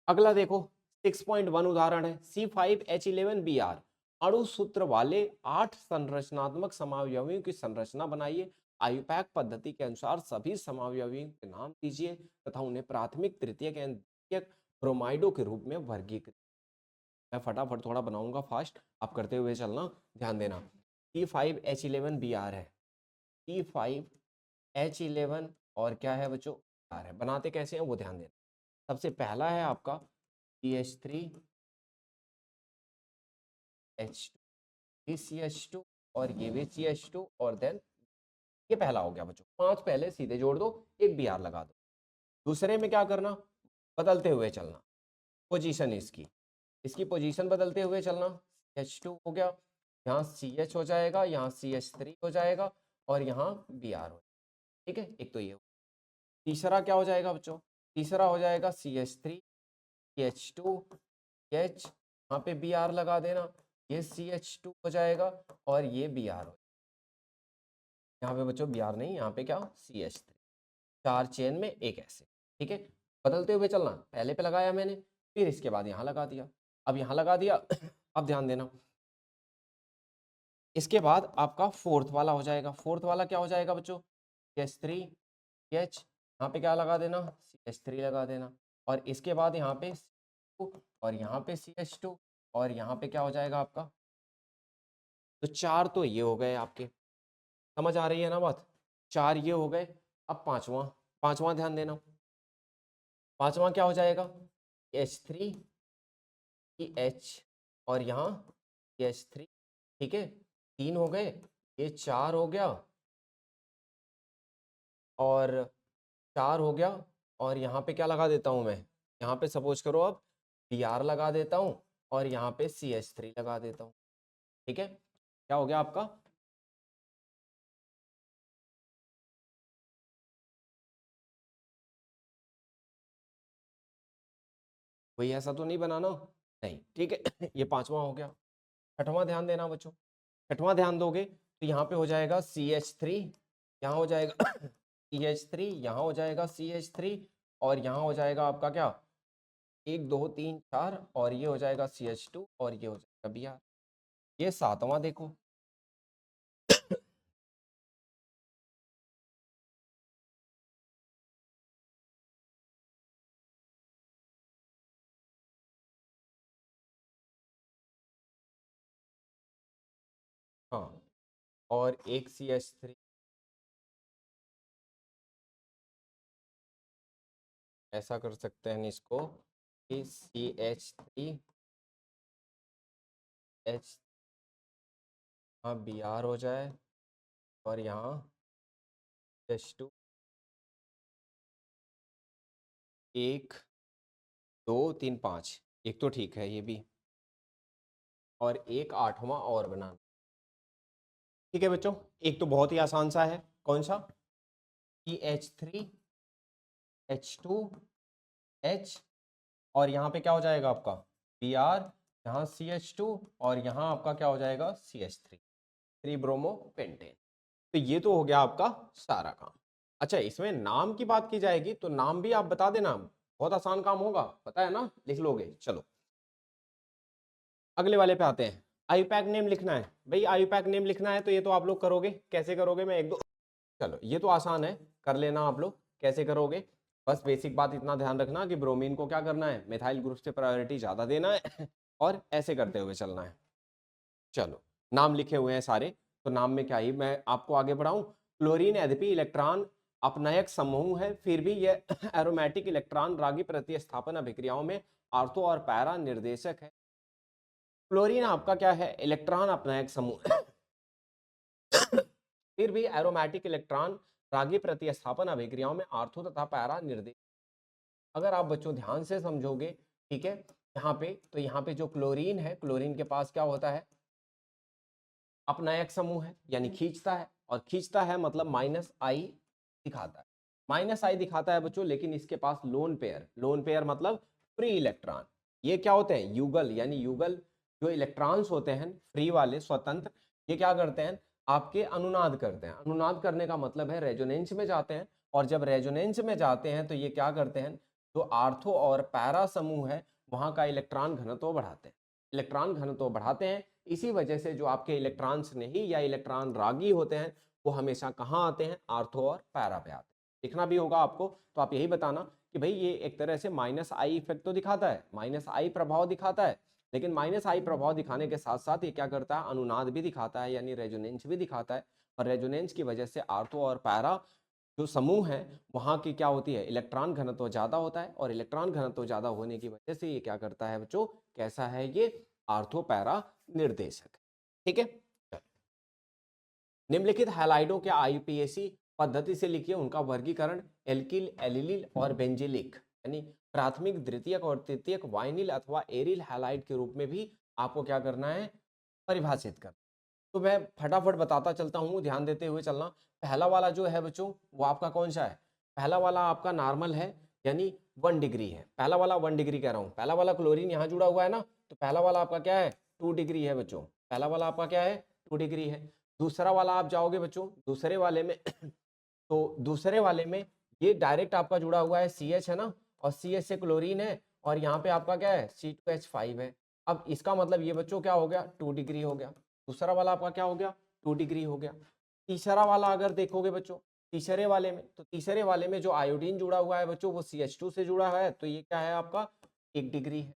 अगला देखो 6.1 उदाहरण है C5H11Br अणु सूत्र वाले 8 संरचनात्मक समावयवियों की संरचना बनाइए, आयुपैक पद्धति के अनुसार सभी समावयवियों के नाम दीजिए तथा उन्हें प्राथमिक तृतीयक एवं द्वितीयक ब्रोमाइडों के रूप में वर्गीकृत। मैं फटाफट थोड़ा बनाऊंगा फास्ट, आप करते हुए चलना, ध्यान देना। C5H11Br है, C5H11 और क्या है बच्चों Br है, बनाते कैसे हैं वो ध्यान देना। सबसे पहला है आपका CH3 H2 CH2 और ये भी CH2 और देन ये पहला हो गया बच्चों, 5 पहले सीधे जोड़ दो, एक Br लगा दो। दूसरे में क्या करना, बदलते हुए चलना, पोजीशन इसकी, इसकी पोजीशन बदलते हुए चलना, H2 हो गया, यहाँ CH हो जाएगा, यहाँ CH3 हो जाएगा और यहाँ Br हो, ठीक है, एक तो ये। तीसरा क्या हो जाएगा बच्चों, तीसरा हो जाएगा CH3 CH2 H, यहाँ पे Br लगा देना, ये CH2 हो जाएगा और ये Br हो, यहाँ पे बच्चों Br नहीं, यहाँ पे क्या CH3, 4 चेन में एक ऐसे, ठीक है। बदलते हुए चलना, पहले पे लगाया मैंने, फिर इसके बाद यहाँ लगा दिया, अब यहाँ लगा दिया। अब ध्यान देना, इसके बाद आपका फोर्थ वाला हो जाएगा। फोर्थ वाला क्या हो जाएगा बच्चों, CH3 CH, यहाँ पे क्या लगा देना, CH3 लगा देना, और इसके बाद यहाँ पे CH2 और यहाँ पे CH2 और यहाँ पे क्या हो जाएगा आपका, तो 4 तो ये हो गए आपके, समझ आ रही है ना बात, 4 ये हो गए। अब पांचवा ध्यान देना, पांचवा क्या हो जाएगा, H3 H और यहाँ CH3, ठीक है, 3 हो गए, ये 4 हो गया और 4 हो गया, और यहाँ पे क्या लगा देता हूँ मैं, यहाँ पे सपोज करो अब Br लगा देता हूँ और यहाँ पे CH3 लगा देता हूँ, ठीक है। क्या हो गया आपका, कोई ऐसा तो नहीं बनाना, नहीं, ठीक है। ये पांचवा हो गया। छठवां ध्यान देना बच्चों, छठवां ध्यान दोगे तो यहाँ पे हो जाएगा CH3, यहाँ हो जाएगा CH3, यहाँ हो जाएगा CH3 और यहाँ हो जाएगा आपका क्या, 1 2 3 4 और ये हो जाएगा CH2 और ये हो जाएगा Br। ये सातवां देखो, हाँ, और एक CH3, ऐसा कर सकते हैं इसको कि CH3 H, हाँ Br हो जाए और यहाँ H2, 1 2 3 5, एक तो ठीक है ये भी, और एक आठवां और बनाना, ठीक है बच्चों। एक तो बहुत ही आसान सा है, कौन सा, CH3 H2 H और यहाँ पे क्या हो जाएगा आपका Br, यहाँ CH2 और यहाँ आपका क्या हो जाएगा CH3, 3 ब्रोमो पेंटेन। तो ये तो हो गया आपका सारा काम। अच्छा, इसमें नाम की बात की जाएगी तो नाम भी आप बता देना, बहुत आसान काम होगा, पता है ना, लिख लोगे। चलो अगले वाले पे आते हैं, आईपैक नेम लिखना है भाई, आईपैक नेम लिखना है तो ये तो आप लोग करोगे, कैसे करोगे, मैं एक दो, चलो ये तो आसान है, कर लेना आप लोग, कैसे करोगे, बस बेसिक बात इतना ध्यान रखना कि ब्रोमीन को क्या करना है, मिथाइल ग्रुप से प्रायोरिटी ज्यादा देना है और ऐसे करते हुए चलना है। चलो नाम लिखे हुए हैं सारे, तो नाम में क्या ही मैं आपको आगे बढ़ाऊं, क्लोरीन यद्यपि इलेक्ट्रॉन अपनायक समूह है, फिर भी यह एरोमेटिक इलेक्ट्रॉन रागी प्रतिस्थापन अभिक्रियाओं में आर्थो और पैरा निर्देशक है। क्लोरीन आपका क्या है, इलेक्ट्रॉन अपनायक समूह फिर भी एरोमेटिक इलेक्ट्रॉन रागी प्रतिस्थापन अभिक्रियाओं में आर्थो तथा पैरा निर्देश। अगर आप बच्चों ध्यान से समझोगे, ठीक है, यहाँ पे तो यहाँ पे जो क्लोरीन है, क्लोरीन के पास क्या होता है, अपनायक समूह है, यानी खींचता है, और खींचता है मतलब -I दिखाता है, -I दिखाता है बच्चों, लेकिन इसके पास लोन पेयर, लोन पेयर मतलब फ्री इलेक्ट्रॉन, ये क्या होते हैं, युगल, यानी युगल जो इलेक्ट्रॉन्स होते हैं फ्री वाले स्वतंत्र, ये क्या करते हैं, आपके अनुनाद करते हैं। अनुनाद करने का मतलब है रेजोनेंस में जाते हैं, और जब रेजोनेंस में जाते हैं तो ये क्या करते हैं, जो आर्थो और पैरा समूह है वहां का इलेक्ट्रॉन घनत्व बढ़ाते हैं, इलेक्ट्रॉन घनत्व बढ़ाते हैं। इसी वजह से जो आपके इलेक्ट्रॉन्स नहीं या इलेक्ट्रॉन रागी होते हैं वो हमेशा कहाँ आते हैं, आर्थो और पैरा पे आते हैं। लिखना भी होगा आपको, तो आप यही बताना कि भाई ये एक तरह से -I इफेक्ट तो दिखाता है, -I प्रभाव दिखाता है, लेकिन -I प्रभाव दिखाने के साथ साथ ये क्या करता है, अनुनाद भी दिखाता है, यानी रेजोनेंस भी दिखाता है, और रेजोनेंस की वजह से आर्थो और पैरा जो समूह है वहां की क्या होती है, इलेक्ट्रॉन घनत्व ज्यादा होता है, और इलेक्ट्रॉन घनत्व ज्यादा होने की वजह से ये क्या करता है बच्चों, कैसा है ये, आर्थो पैरा निर्देशक, ठीक है। निम्नलिखित हैलाइडों के आईयूपीएसी पद्धति से लिखिए उनका वर्गीकरण, एल्किल, एलिलिल और बेंजिलिक, यानी प्राथमिक, द्वितीयक और तृतीयक वाइनिल अथवा एरिल हैलाइड के रूप में भी आपको क्या करना है, परिभाषित कर। तो मैं फटाफट बताता चलता हूँ, ध्यान देते हुए चलना। पहला वाला जो है बच्चों वो आपका कौन सा है, पहला वाला आपका नॉर्मल है, यानी 1 डिग्री है, पहला वाला 1 डिग्री कह रहा हूँ, पहला वाला क्लोरीन यहाँ जुड़ा हुआ है ना, तो पहला वाला आपका क्या है 2 डिग्री है बच्चों, पहला वाला आपका क्या है 2 डिग्री है। दूसरा वाला आप जाओगे बच्चों दूसरे वाले में तो दूसरे वाले में ये डायरेक्ट आपका जुड़ा हुआ है CH है ना, और CH से क्लोरीन है, और यहाँ पे आपका क्या है C2H5 है। अब इसका मतलब ये बच्चों क्या हो गया 2 डिग्री हो गया। दूसरा वाला आपका क्या हो गया 2 डिग्री हो गया। तीसरा वाला अगर देखोगे बच्चों तीसरे वाले में, तो तीसरे वाले में जो आयोडीन जुड़ा हुआ है बच्चों वो CH2 से जुड़ा है, तो ये क्या है आपका 1 डिग्री है।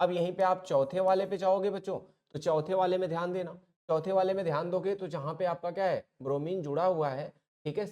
अब यहीं पे आप चौथे वाले पे जाओगे बच्चों, तो चौथे वाले में ध्यान देना, चौथे वाले में ध्यान दोगे तो जहाँ पे आपका क्या है ब्रोमीन जुड़ा हुआ है, ठीक है,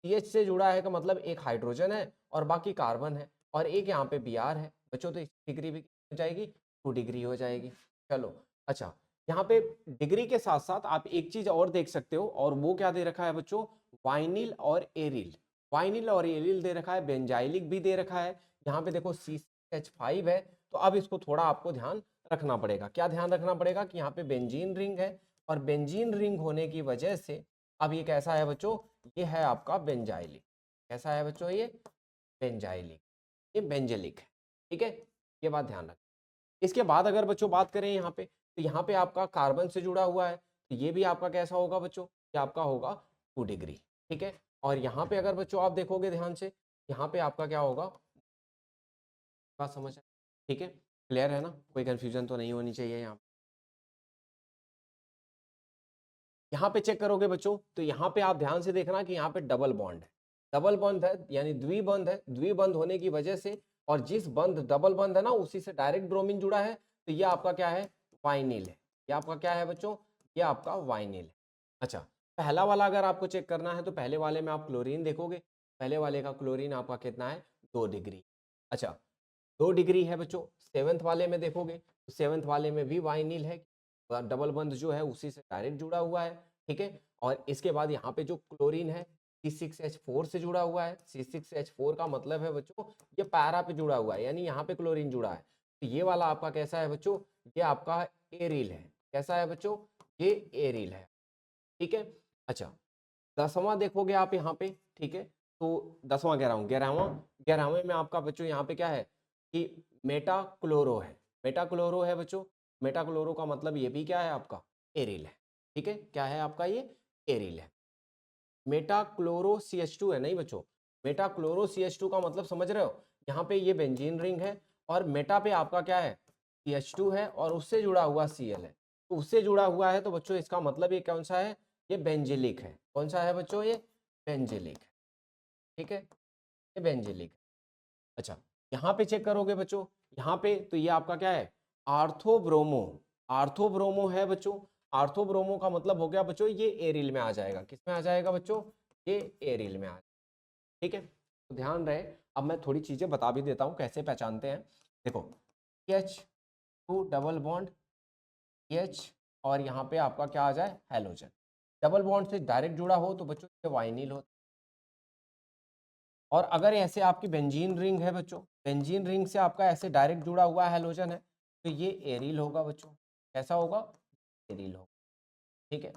CH से जुड़ा है का मतलब एक हाइड्रोजन है और बाकी कार्बन है, और एक यहाँ पे Br है बच्चों, तो इसकी डिग्री भी हो जाएगी 2 डिग्री हो जाएगी। चलो अच्छा, यहाँ पे डिग्री के साथ साथ आप एक चीज और देख सकते हो, और वो क्या दे रखा है बच्चों वाइनिल और एरिल। वाइनिल और एरिल दे रखा है, बेंजाइलिक भी दे रखा है। यहाँ पे देखो CH5 है, तो अब इसको थोड़ा आपको ध्यान रखना पड़ेगा। क्या ध्यान रखना पड़ेगा कि यहाँ पे बेंजीन रिंग है, और बेंजीन रिंग होने की वजह से अब ये कैसा है बच्चों, ये है आपका बेंजाइलिक। कैसा है बच्चों ये बेंजाइलिक, ये बेंजेलिक है, ठीक है, ये बात ध्यान रख। इसके बाद अगर बच्चों बात करें यहाँ पे, तो यहाँ पे आपका कार्बन से जुड़ा हुआ है, तो ये भी आपका कैसा होगा बच्चों, ये आपका होगा 2 डिग्री, ठीक है। और यहाँ पे अगर बच्चों आप देखोगे ध्यान से, यहाँ पे आपका क्या होगा, बात समझ है, ठीक है, क्लियर है ना, कोई कंफ्यूजन तो नहीं होनी चाहिए यहाँ। यहाँ पे चेक करोगे बच्चों, तो यहाँ पे आप ध्यान से देखना कि यहाँ पे डबल बॉन्ड है, डबल बंध है यानी द्विबंध है। द्विबंध होने की वजह से, और जिस बंध डबल बंध है ना उसी से डायरेक्ट ब्रोमीन जुड़ा है, तो ये आपका क्या है वाइनिल है। ये आपका क्या है बच्चों, ये आपका वाइनिल है। अच्छा, पहला वाला अगर आपको चेक करना है तो पहले वाले में आप क्लोरीन देखोगे, पहले वाले का क्लोरीन आपका कितना है 2 डिग्री। अच्छा 2 डिग्री है बच्चों। सेवंथ वाले में देखोगे तो सेवंथ वाले में भी वाइनिल है, डबल बंध जो है उसी से डायरेक्ट जुड़ा हुआ है, ठीक है। और इसके बाद यहाँ पे जो क्लोरीन है C6H4 से जुड़ा हुआ है। C6H4 का मतलब है बच्चों ये पैरा पे जुड़ा हुआ है, यानी यहाँ पे क्लोरीन जुड़ा है। तो ये वाला आपका कैसा है बच्चों, ये आपका एरिल है। कैसा है बच्चों, ये एरिल है, ठीक है। अच्छा 10वां देखोगे आप यहाँ पे, ठीक है, तो 10वां कह रहा हूँ 11वें में आपका बच्चों यहाँ पे क्या है कि मेटाक्लोरो है। मेटाक्लोरो है बच्चों, मेटाक्लोरो का मतलब ये भी क्या है आपका एरिल है, ठीक है। क्या है आपका ये एरिल है। मेटाक्लोरो CH2 है नहीं बच्चों, मेटाक्लोरो CH2 का मतलब समझ रहे हो, यहाँ पे ये बेंजीन रिंग है, और मेटा पे आपका क्या है CH2 है, और उससे जुड़ा हुआ Cl है। तो उससे जुड़ा हुआ है तो बच्चों इसका मतलब ये कौन सा है, ये बेंजिलिक है। कौन सा है बच्चों, ये बेंजिलिक है, ठीक है, ये बेंजिलिक है। अच्छा यहाँ पे चेक करोगे बच्चों, यहाँ पे तो ये आपका क्या है आर्थोब्रोमो। आर्थोब्रोमो है बच्चों, आर्थोब्रोमो का मतलब हो गया बच्चों ये एरिल में आ जाएगा। किस में आ जाएगा बच्चों, ये एरिल में आ जाएगा, ठीक है। तो ध्यान रहे, अब मैं थोड़ी चीजें बता भी देता हूँ कैसे पहचानते हैं। देखो H2 डबल बॉन्ड H, और यहाँ पे आपका क्या आ जाए हेलोजन। डबल बॉन्ड से डायरेक्ट जुड़ा हो तो बच्चों ये वाइनिल हो, और अगर ऐसे आपकी बेंजीन रिंग है बच्चों, बेंजीन रिंग से आपका ऐसे डायरेक्ट जुड़ा हुआ हेलोजन है, तो ये एरिल होगा बच्चों। कैसा होगा, एरिल होगा, ठीक है।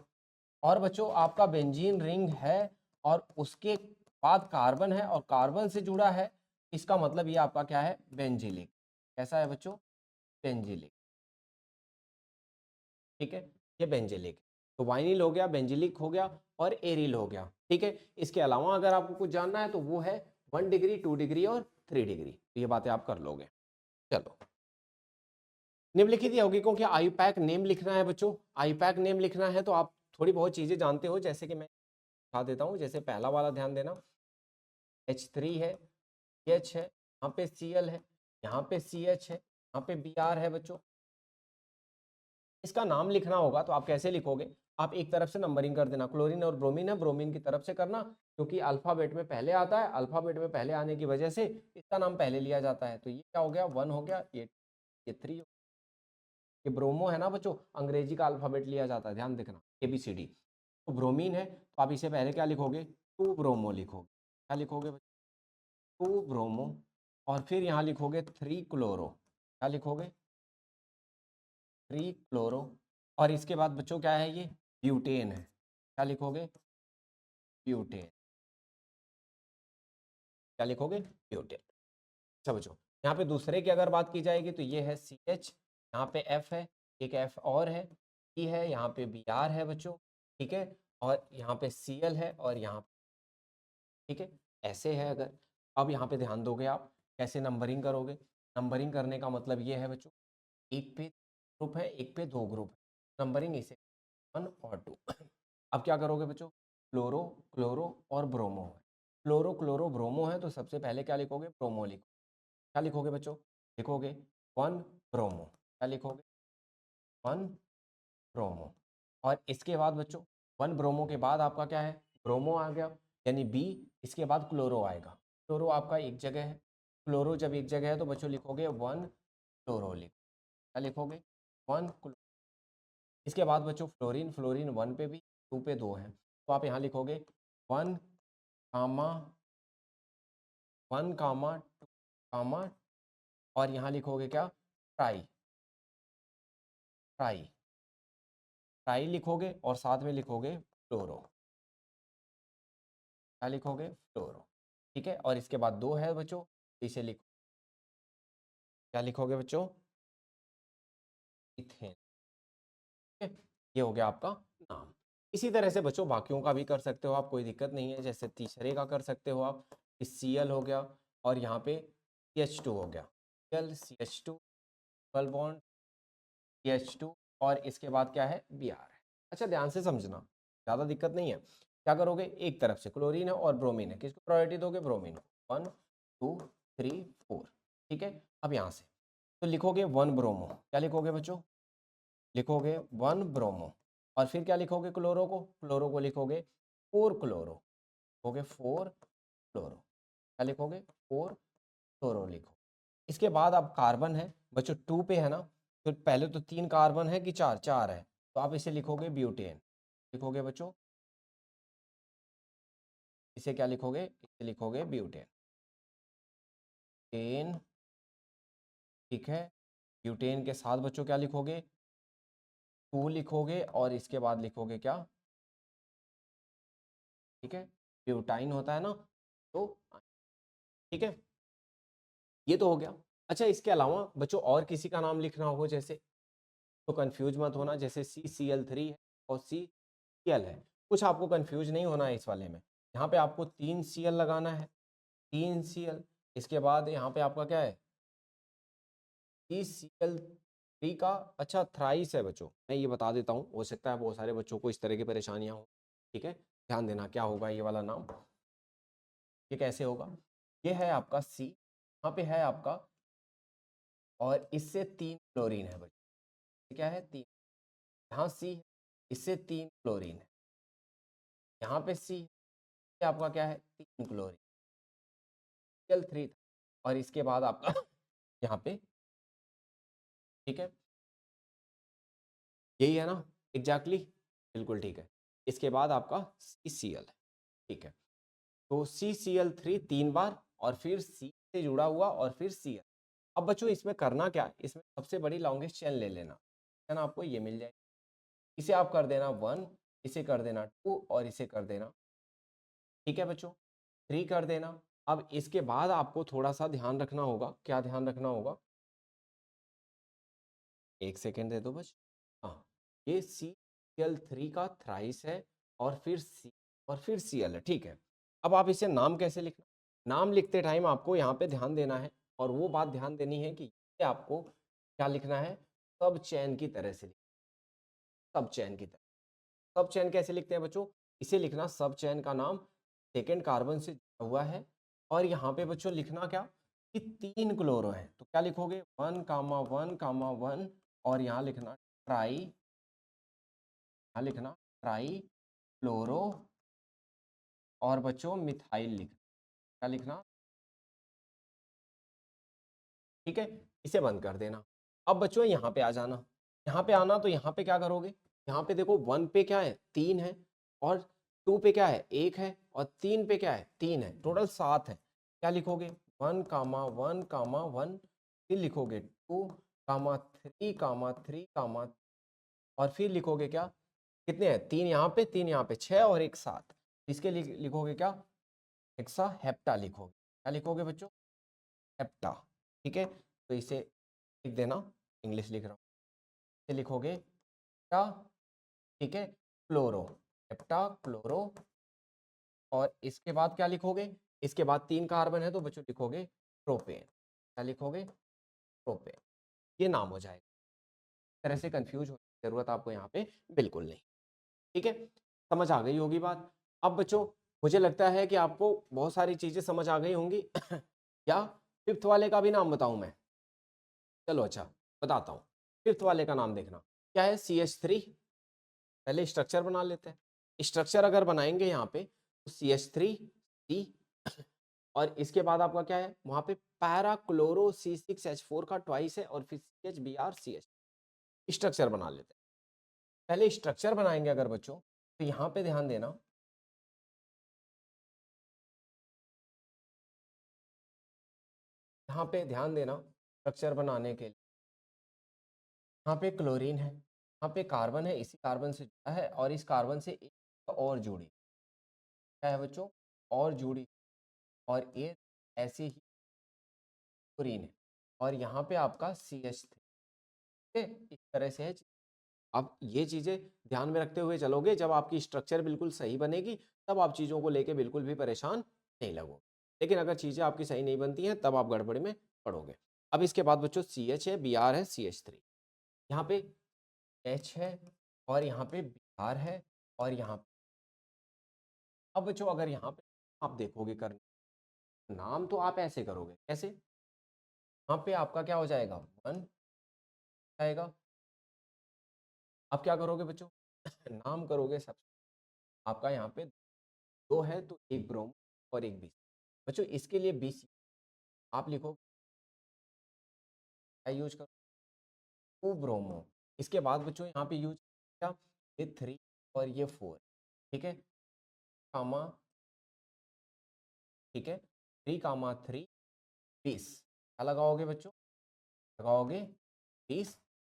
और बच्चों आपका बेंजीन रिंग है और उसके बाद कार्बन है और कार्बन से जुड़ा है, इसका मतलब ये आपका क्या है बेंजिलिक। कैसा है बच्चों, बेंजिलिक, ठीक है, ये बेंजिलिक। तो वाइनिल हो गया, बेंजिलिक हो गया, और एरिल हो गया, ठीक है। इसके अलावा अगर आपको कुछ जानना है तो वो है 1 डिग्री 2 डिग्री और 3 डिग्री, तो ये बातें आप कर लोगे। चलो निम्नलिखित ये होगी, क्योंकि आईपैक नेम लिखना है बच्चों, आईपैक नेम लिखना है तो आप थोड़ी बहुत चीजें जानते हो, जैसे कि मैं दिखा देता हूँ। जैसे पहला वाला ध्यान देना, H3 है, H है, यहाँ पे Cl है, यहाँ पे CH है, यहाँ पे Br है बच्चों। इसका नाम लिखना होगा तो आप कैसे लिखोगे, आप एक तरफ से नंबरिंग कर देना। क्लोरीन और ब्रोमीन है, ब्रोमीन की तरफ से करना, क्योंकि अल्फाबेट में पहले आता है, अल्फाबेट में पहले आने की वजह से इसका नाम पहले लिया जाता है। तो ये क्या हो गया 1 हो गया, ये 3, ये ब्रोमो है ना बच्चों, अंग्रेजी का अल्फाबेट लिया जाता है, ध्यान देखना ABCD। तो ब्रोमीन है तो आप इसे पहले क्या लिखोगे 2 ब्रोमो लिखोगे। क्या लिखोगे बच्चों 2 ब्रोमो, और फिर यहाँ लिखोगे 3 क्लोरो। क्या लिखोगे 3 क्लोरो, और इसके बाद बच्चों क्या है ये ब्यूटेन है। क्या लिखोगे ब्यूटेन। क्या लिखोगे ब्यूटेन। अच्छा बच्चों यहाँ पे दूसरे की अगर बात की जाएगी तो ये है CH, यहाँ पे F है, एक F और है, E है, यहाँ पे Br है बच्चों, ठीक है, और यहाँ पे Cl है और यहाँ, ठीक है, ऐसे है। अगर अब यहाँ पे ध्यान दोगे आप कैसे नंबरिंग करोगे, नंबरिंग करने का मतलब ये है बच्चों, एक पे ग्रुप है, एक पे दो ग्रुप है, नंबरिंग इसे 1 और 2। अब क्या करोगे बच्चों, क्लोरो क्लोरो और ब्रोमो है, क्लोरो क्लोरो ब्रोमो है, तो सबसे पहले क्या लिखोगे, ब्रोमो लिखो। क्या लिखोगे बच्चों, लिखोगे 1 ब्रोमो, क्या लिखोगे 1 ब्रोमो। और इसके बाद बच्चों 1 ब्रोमो के बाद आपका क्या है, ब्रोमो आ गया, यानी बी, इसके बाद क्लोरो आएगा। क्लोरो आपका एक जगह है, क्लोरो जब एक जगह है तो बच्चों लिखोगे 1 क्लोरो, लिखो क्या लिखोगे 1 क्लोरो। इसके बाद बच्चों फ्लोरीन, फ्लोरीन 1 पे भी 2 पे 2 है, तो आप यहाँ लिखोगे 1 कामा 1 कामा 2 कामा, और यहाँ लिखोगे क्या, ट्राई, ट्राई, ट्राई लिखोगे और साथ में लिखोगे फ्लोरो, क्या लिखोगे फ्लोरो, ठीक है। और इसके बाद 2 है बच्चों, इसे लिखो, क्या लिखोगे बच्चों, इथेन, ठीक है। ये हो गया आपका नाम। इसी तरह से बच्चों बाकियों का भी कर सकते हो आप, कोई दिक्कत नहीं है। जैसे तीसरे का कर सकते हो आप, Cl हो गया और यहाँ पे CH2 हो गया, Cl CH2 double bond CH2, और इसके बाद क्या है Br है। अच्छा ध्यान से समझना, ज़्यादा दिक्कत नहीं है। क्या करोगे, एक तरफ से क्लोरीन है और ब्रोमीन है, किसको प्रायोरिटी दोगे, ब्रोमीन को, 1 2 3 4, ठीक है। अब यहाँ से तो लिखोगे 1 ब्रोमो, क्या लिखोगे बच्चों, लिखोगे 1 ब्रोमो, और फिर क्या लिखोगे, क्लोरो को लिखोगे 4 क्लोरो, लिखोगे 4 क्लोरो, क्या लिखोगे 4 क्लोरो लिखो। इसके बाद अब कार्बन है बच्चों 2 पे है ना, तो पहले तो 3 कार्बन है कि 4, 4 है, तो आप इसे लिखोगे ब्यूटेन, लिखोगे बच्चों, इसे क्या लिखोगे, इसे लिखोगे ब्यूटेन, टेन, ठीक है। ब्यूटेन के साथ बच्चों क्या लिखोगे, 2 लिखोगे और इसके बाद लिखोगे क्या, ठीक है, ब्यूटाइन होता है ना, तो ठीक है, ये तो हो गया। अच्छा इसके अलावा बच्चों और किसी का नाम लिखना हो जैसे, तो कंफ्यूज मत होना, जैसे CCl3 है और CCl है, कुछ आपको कंफ्यूज नहीं होना है इस वाले में। यहाँ पे आपको 3 Cl लगाना है, 3 Cl, इसके बाद यहाँ पे आपका क्या है, CCl3 का, अच्छा थ्राइस है बच्चों, मैं ये बता देता हूँ, हो सकता है बहुत सारे बच्चों को इस तरह की परेशानियाँ हो, ठीक है। ध्यान देना क्या होगा ये वाला नाम, ये कैसे होगा, ये है आपका C, यहाँ पे है आपका, और इससे 3 क्लोरीन है बच्चों, ये क्या है 3, यहाँ C है, इससे 3 क्लोरीन है, यहाँ पे C, ये आपका क्या है 3 क्लोरीन, Cl3 था, और इसके बाद आपका यहाँ पे, ठीक है, यही है ना एग्जैक्टली, बिल्कुल ठीक है। इसके बाद आपका CCl है, ठीक है, तो CCl3 3 बार, और फिर C से जुड़ा हुआ और फिर Cl। अब बच्चों इसमें करना क्या है, इसमें सबसे बड़ी लॉन्गेस्ट चेन ले लेना है ना, आपको ये मिल जाएगी, इसे आप कर देना 1, इसे कर देना 2 और इसे कर देना, ठीक है बच्चों 3 कर देना। अब इसके बाद आपको थोड़ा सा ध्यान रखना होगा, क्या ध्यान रखना होगा, एक सेकेंड दे दो बस, हाँ, ये CCl3 का थ्राइस है और फिर C और फिर Cl है, ठीक है। अब आप इसे नाम कैसे लिखना, नाम लिखते टाइम आपको यहाँ पे ध्यान देना है, और वो बात ध्यान देनी है कि ये आपको क्या लिखना है, सब चैन की तरह से, सब चैन की तरह। सब चैन कैसे लिखते हैं बच्चों, इसे लिखना, सब चैन का नाम सेकेंड कार्बन से जुड़ा हुआ है, और यहाँ पे बच्चों लिखना क्या, कि 3 क्लोरो है, तो क्या लिखोगे 1 कामा 1 कामा 1, और यहाँ लिखना ट्राई, यहाँ लिखना ट्राई क्लोरो, और बच्चों मिथाइल लिखना, क्या लिखना, ठीक है, इसे बंद कर देना। अब बच्चों यहाँ पे आ जाना, यहाँ पे आना, तो यहाँ पे क्या करोगे, यहाँ पे देखो 1 पे क्या है 3 है, और 2 पे क्या है 1 है, और 3 पे क्या है 3 है, टोटल 7 है। क्या लिखोगे 1 कामा 1 कामा 1, फिर लिखोगे 2 कामा 3 कामा 3 कामा, और फिर लिखोगे क्या, कितने हैं 3 यहाँ पे 3 यहाँ पे 6 और एक 7, इसके लिए लिखोगे क्या, हेक्सा हेप्टा लिखोगे, क्या लिखोगे बच्चों, हेप्टा, ठीक है। तो इसे लिख देना, इंग्लिश लिख रहा हूँ, से लिखोगे हेप्टा, ठीक है, क्लोरो, हेप्टा क्लोरो। और इसके बाद क्या लिखोगे, इसके बाद 3 कार्बन है तो बच्चों लिखोगे प्रोपेन। क्या लिखोगे, प्रोपेन। ये नाम हो जाएगा। इस तरह से कंफ्यूज होने की जरूरत आपको यहाँ पे बिल्कुल नहीं। ठीक है, समझ आ गई होगी बात। अब बच्चों मुझे लगता है कि आपको बहुत सारी चीजें समझ आ गई होंगी। या फिफ्थ वाले का भी नाम बताऊं मैं? चलो अच्छा बताता हूँ। फिफ्थ वाले का नाम देखना क्या है, CH3। पहले स्ट्रक्चर बना लेते हैं। स्ट्रक्चर अगर बनाएंगे यहाँ पे तो CH3C, और इसके बाद आपका क्या है वहां पे पैरा क्लोरो C6H4 का ट्वाइस है, और फिर CHBrCH। स्ट्रक्चर बना लेते हैं। पहले स्ट्रक्चर बनाएंगे अगर बच्चों तो यहाँ पे ध्यान देना, यहाँ पे ध्यान देना स्ट्रक्चर बनाने के लिए। यहाँ पे क्लोरीन है, यहाँ पे कार्बन है, इसी कार्बन से जुड़ा है, और इस कार्बन से एक और जुड़ी, क्या है बच्चों, और जुड़ी, और ये ऐसे ही क्लोरीन है, और यहाँ पे आपका CH3। ठीक है, इस तरह से है। अब ये चीजें ध्यान में रखते हुए चलोगे, जब आपकी स्ट्रक्चर बिल्कुल सही बनेगी तब आप चीजों को लेके बिल्कुल भी परेशान नहीं लगोगे। लेकिन अगर चीजें आपकी सही नहीं बनती हैं तब आप गड़बड़ी में पड़ोगे। अब इसके बाद बच्चों CH है, Br है, CH3, यहाँ पे H है, और यहाँ पे Br है, और यहाँ पे। अब बच्चों अगर यहाँ पे आप देखोगे करने, नाम तो आप ऐसे करोगे, कैसे, यहाँ पे आपका क्या हो जाएगा, 1 आएगा। आप क्या करोगे बच्चों, नाम करोगे सब। आपका यहाँ पे 2 है तो एक ब्रोमो और एक BC। बच्चों इसके लिए BC आप लिखो, क्या यूज करो, टू ब्रोमो। इसके बाद बच्चों यहाँ पे यूज क्या, ये 3 और ये 4, ठीक है, कामा, ठीक है, 3,3 20। क्या लगाओगे बच्चों, लगाओगे 20,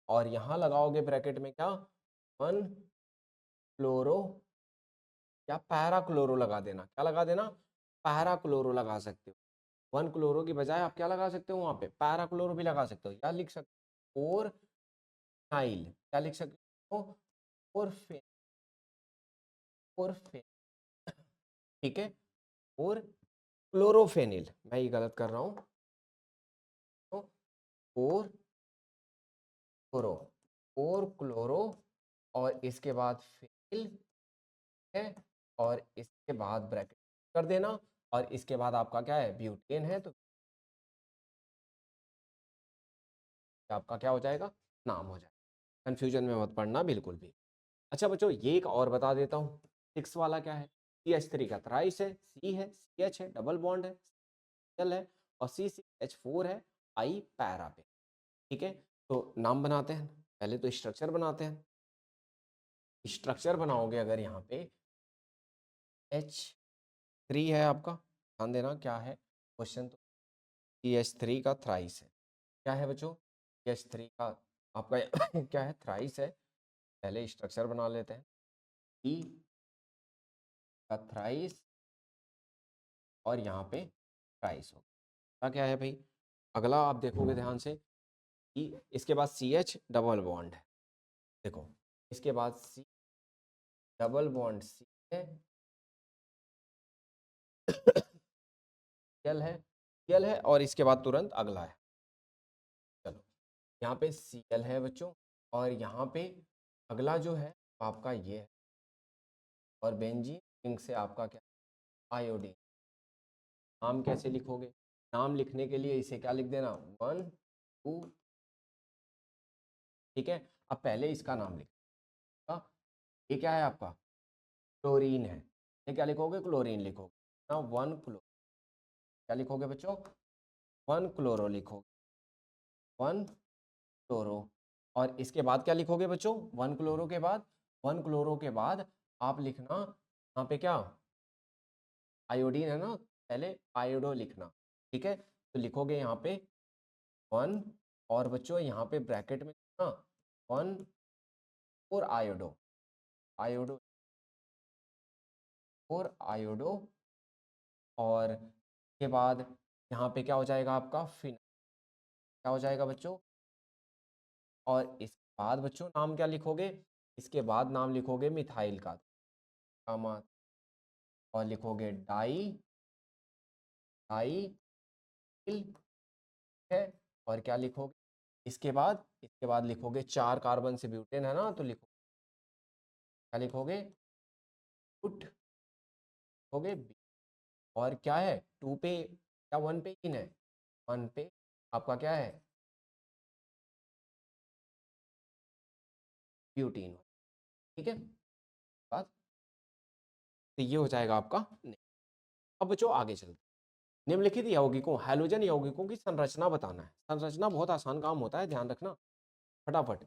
और यहाँ लगाओगे ब्रैकेट में क्या, 1 क्लोरो या पैरा क्लोरो लगा देना। क्या लगा देना, पैरा क्लोरो लगा सकते हो। 1 क्लोरो की बजाय आप क्या लगा सकते हो, वहां पे पैरा क्लोरो भी लगा सकते हो, या लिख सकते हो 4 नाइल। क्या लिख सकते हो, 4 फेन, 4 फेन, ठीक है, और क्लोरोफेनिल, मैं ये गलत कर रहा हूँ, तो 4 क्लोरो, 4 क्लोरो, और इसके बाद फेनिल है, और इसके बाद ब्रैकेट कर देना, और इसके बाद आपका क्या है, ब्यूटेन है, तो आपका क्या हो जाएगा, नाम हो जाएगा। कंफ्यूजन में मत पड़ना बिल्कुल भी। अच्छा बच्चों ये एक और बता देता हूँ, 6 वाला क्या है, CH3 का थ्राइस है, C है, CH है, डबल बॉन्ड है, Cl है, और C6H4 है, I पैरा पे। ठीक है, तो नाम बनाते हैं, पहले तो स्ट्रक्चर बनाते हैं। स्ट्रक्चर बनाओगे अगर यहाँ पे H3 है आपका, ध्यान देना क्या है क्वेश्चन, तो CH3 का थ्राइस है। क्या है बच्चों, CH3 का आपका क्या है, थ्राइस है। पहले स्ट्रक्चर बना लेते हैं, E का थ्राइस, और यहाँ पे थ्राइस होगा। क्या है भाई, अगला आप देखोगे ध्यान से कि इसके बाद CH डबल बॉन्ड है, देखो इसके बाद C डबल बॉन्ड C है, Cl है, Cl है, और इसके बाद तुरंत अगला है। चलो यहाँ पे Cl है बच्चों, और यहाँ पे अगला जो है आपका ये है, और बेंजीन रिंग से आपका क्या, आयोडीन। नाम कैसे लिखोगे, नाम लिखने के लिए इसे क्या लिख देना, 1 2, ठीक है। अब पहले इसका नाम लिखा, ये क्या है आपका, क्लोरीन है, ये क्या लिखोगे, क्लोरीन लिखोगे ना, 1 क्लोरो। क्या लिखोगे बच्चों, 1 क्लोरो लिखोगे, 1 क्लोरो। और इसके बाद क्या लिखोगे बच्चों, 1 क्लोरो के बाद, 1 क्लोरो के बाद आप लिखना यहाँ पे क्या, आयोडीन है ना, पहले आयोडो लिखना, ठीक है। तो लिखोगे यहाँ पे 1, और बच्चों यहाँ पे ब्रैकेट में ना 1 और आयोडो, आयोडो, और आयोडो, और के बाद यहाँ पे क्या हो जाएगा आपका फिन, क्या हो जाएगा बच्चों, और इसके बाद बच्चों नाम क्या लिखोगे, इसके बाद नाम लिखोगे मिथाइल का, और लिखोगे डाई है। और क्या लिखोगे इसके बाद लिखोगे 4 कार्बन से ब्यूटेन है ना, तो लिखो क्या लिखोगे बुट, लिखोगे बी। और क्या है 2 पे क्या 1 पे इन है, 1 पे आपका क्या है ब्यूटीन। ठीक है बात, तो ये हो जाएगा आपका नहीं। अब बच्चों आगे चलते, निम्नलिखित यौगिकों हैलोजन यौगिकों की संरचना बताना है। संरचना बहुत आसान काम होता है, ध्यान रखना फटाफट।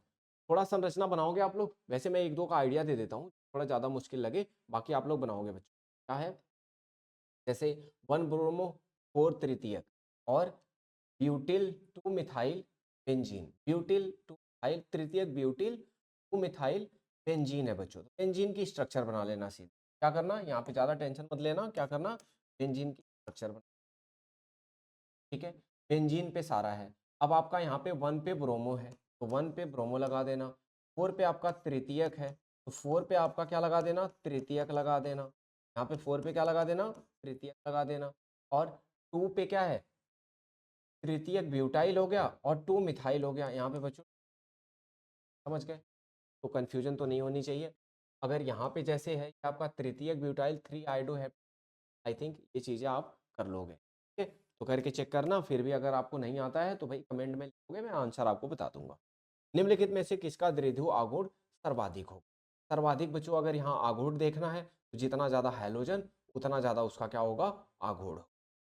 थोड़ा संरचना बनाओगे आप लोग, वैसे मैं 1-2 का आइडिया दे देता हूँ, थोड़ा ज़्यादा मुश्किल लगे, बाकी आप लोग बनाओगे बच्चों। क्या है, जैसे 1 ब्रोमो 4 तृतीयक और butyl 2 methyl benzene, butyl 2 methyl तृतीयक ब्यूटिल 2 मिथाइल बेंजीन है बच्चों। बेंजीन की स्ट्रक्चर बना लेना सीधे, क्या करना यहाँ पे ज़्यादा टेंशन मत लेना, क्या करना बेंजीन की स्ट्रक्चर बना, ठीक है। बेंजीन पे सारा है। अब आपका यहाँ पे 1 पे ब्रोमो है तो 1 पे ब्रोमो लगा देना, 4 पे आपका तृतीयक है तो 4 पे आपका क्या लगा देना तृतीयक लगा देना, यहाँ पे 4 पे क्या लगा देना तृतीयक लगा देना। और 2 पे क्या है तृतीयक ब्यूटाइल हो गया और 2 मिथाइल हो गया। यहाँ पे बच्चों समझ गए, तो कंफ्यूजन तो नहीं होनी चाहिए। अगर यहाँ पे जैसे है कि आपका तृतीयक ब्यूटाइल 3 आइडो है, आई थिंक ये चीज़ें आप कर लोगे, ठीक है। तो करके चेक करना, फिर भी अगर आपको नहीं आता है तो भाई कमेंट में लिखोगे, मैं आंसर आपको बता दूंगा। निम्नलिखित में से किसका द्विध्रुव आघूर्ण सर्वाधिक हो, सर्वाधिक बच्चों अगर यहाँ आघूर्ण देखना है तो जितना ज़्यादा हैलोजन उतना ज़्यादा उसका क्या होगा आघूर्ण,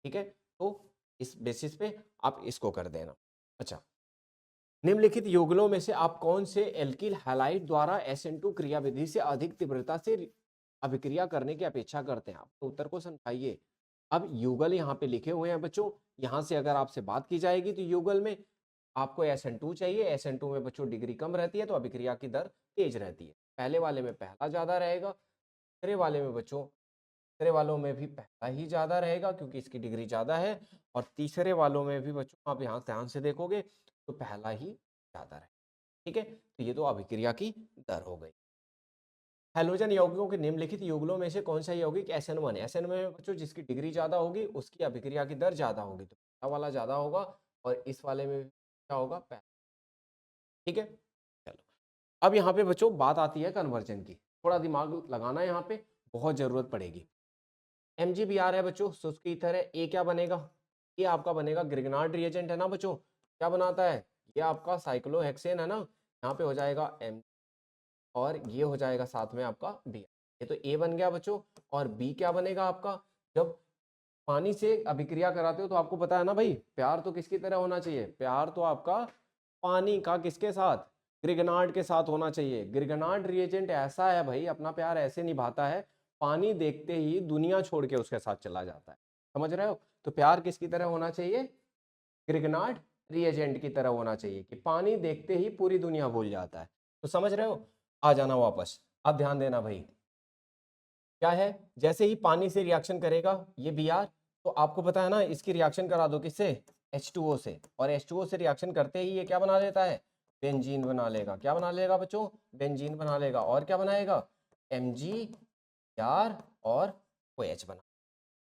ठीक है। तो इस बेसिस पे आप इसको कर देना। अच्छा, निम्नलिखित युगलों में से आप कौन से एल्किल हैलाइड द्वारा SN2 क्रियाविधि से अधिक तीव्रता से अभिक्रिया करने की अपेक्षा करते हैं, आप तो उत्तर को समझाइए। अब युगल यहाँ पे लिखे हुए हैं बच्चों, यहाँ से अगर आपसे बात की जाएगी तो युगल में आपको SN2 चाहिए, SN2 में बच्चों डिग्री कम रहती है तो अभिक्रिया की दर तेज रहती है। पहले वाले में पहला ज्यादा रहेगा, दूसरे वाले में बच्चों दूसरे वालों में भी पहला ही ज्यादा रहेगा क्योंकि इसकी डिग्री ज्यादा है, और तीसरे वालों में भी बच्चों आप यहाँ ध्यान से देखोगे तो पहला ही ज्यादा रहेगा, ठीक है। तो ये तो अभिक्रिया की दर हो गई। हैलोजन यौगिकों के निम्नलिखित युगलों में से कौन सा यौगिक SN1 है, SN1 में बच्चों जिसकी डिग्री ज्यादा होगी उसकी अभिक्रिया की दर ज्यादा होगी, तो पहला वाला ज्यादा होगा और इस वाले में क्या होगा पहला, ठीक है। चलो, अब यहाँ पे बच्चों बात आती है कन्वर्जन की, थोड़ा दिमाग लगाना यहाँ पे बहुत जरूरत पड़ेगी। MgBr है बच्चों, शुष्क ईथर है, ये क्या बनेगा, ये आपका बनेगा ग्रिग्नार्ड रिएजेंट है ना बच्चों, क्या बनाता है ये आपका साइक्लोहेक्सेन है ना, यहाँ पे हो जाएगा M और ये हो जाएगा साथ में आपका Br, ये तो A बन गया बच्चों। और B क्या बनेगा आपका, जब पानी से अभिक्रिया कराते हो तो आपको पता है ना भाई प्यार तो किसकी तरह होना चाहिए, प्यार तो आपका पानी का किसके साथ ग्रिगनार्ड के साथ होना चाहिए। ग्रिगनार्ड रिएजेंट ऐसा है भाई, अपना प्यार ऐसे निभाता है, पानी देखते ही दुनिया छोड़ के उसके साथ चला जाता है, समझ रहे हो। तो प्यार किसकी तरह होना चाहिए, ग्रिगनार्ड रिएजेंट की तरह होना चाहिए कि पानी देखते ही पूरी दुनिया भूल जाता है। तो समझ रहे हो, आ जाना वापस, अब ध्यान देना भाई, क्या है जैसे ही पानी से रिएक्शन करेगा ये Br, तो आपको पता है ना इसकी रिएक्शन करा दो किससे H2O से, और H2O से रिएक्शन करते ही ये क्या बना लेता है बेंजीन बना लेगा, क्या बना लेगा बच्चों बेंजीन बना लेगा, और क्या बनाएगा MgBr और OH बना,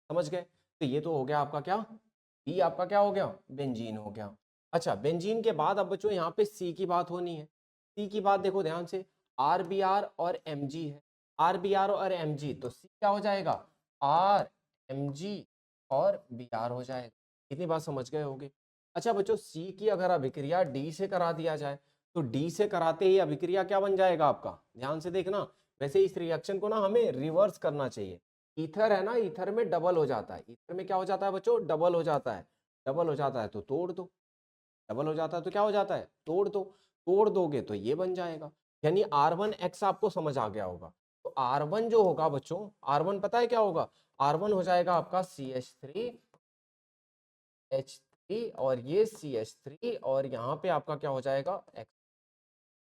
समझ गए। तो ये तो हो गया आपका क्या, B आपका क्या हो गया बेंजीन हो गया। अच्छा, बेंजीन के बाद अब बच्चों यहाँ पे C की बात होनी है, C की बात देखो ध्यान से, RBr और Mg है, RBr और Mg, तो C क्या हो जाएगा RMg और Br हो जाएगा, इतनी बात समझ गए होगे। अच्छा बच्चों, C की अगर अभिक्रिया D से करा दिया जाए तो D से कराते ही अभिक्रिया क्या बन जाएगा आपका, ध्यान से देखना। वैसे इस रिएक्शन को ना हमें रिवर्स करना चाहिए, ईथर है ना, ईथर में डबल हो जाता है, ईथर में क्या हो जाता है बच्चों डबल हो जाता है, डबल हो जाता है तो तोड़ दो, डबल हो जाता है तो क्या हो जाता है तोड़ दो, तोड़ दोगे तो ये बन जाएगा, यानी R1X आपको समझ आ गया होगा। तो R1 जो होगा बच्चों, R1 पता है क्या होगा, R1 हो जाएगा आपका CH3H3 और ये CH3 और यहाँ पे आपका क्या हो जाएगा X,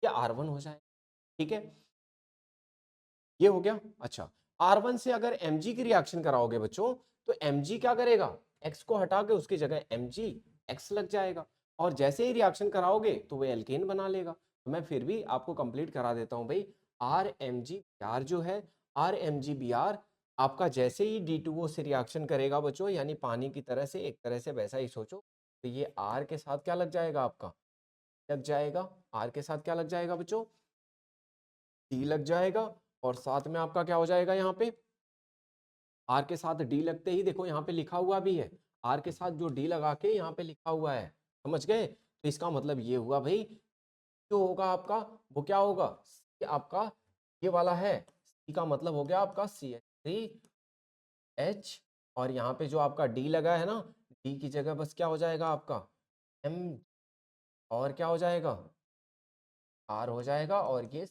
ये R1 हो जाएगा, ठीक है, ये हो गया। अच्छा, R1 से अगर Mg की रिएक्शन कराओगे बच्चों तो Mg क्या करेगा, X को हटा के उसकी जगह Mg X लग जाएगा, और जैसे ही रिएक्शन कराओगे तो वो एल्केन बना लेगा। तो मैं फिर भी आपको कंप्लीट करा देता हूँ भाई। RMgBr जो है, RMgBr आपका जैसे ही D2O से रिएक्शन करेगा बच्चों, यानी पानी की तरह से, एक तरह से वैसा ही सोचो, तो ये R के साथ क्या लग जाएगा आपका, लग जाएगा R के साथ क्या लग जाएगा बच्चों, D लग जाएगा। और साथ में आपका क्या हो जाएगा यहाँ पे, R के साथ D लगते ही देखो यहाँ पे लिखा हुआ भी है, R के साथ जो D लगा के यहाँ पे लिखा हुआ है, समझ गए। तो इसका मतलब ये हुआ भाई, जो होगा आपका वो क्या होगा, C आपका ये वाला है, C का मतलब हो गया आपका CH3H, और यहाँ पे जो आपका D लगा है ना, D की जगह बस क्या हो जाएगा आपका M, और क्या हो जाएगा R हो जाएगा, और ये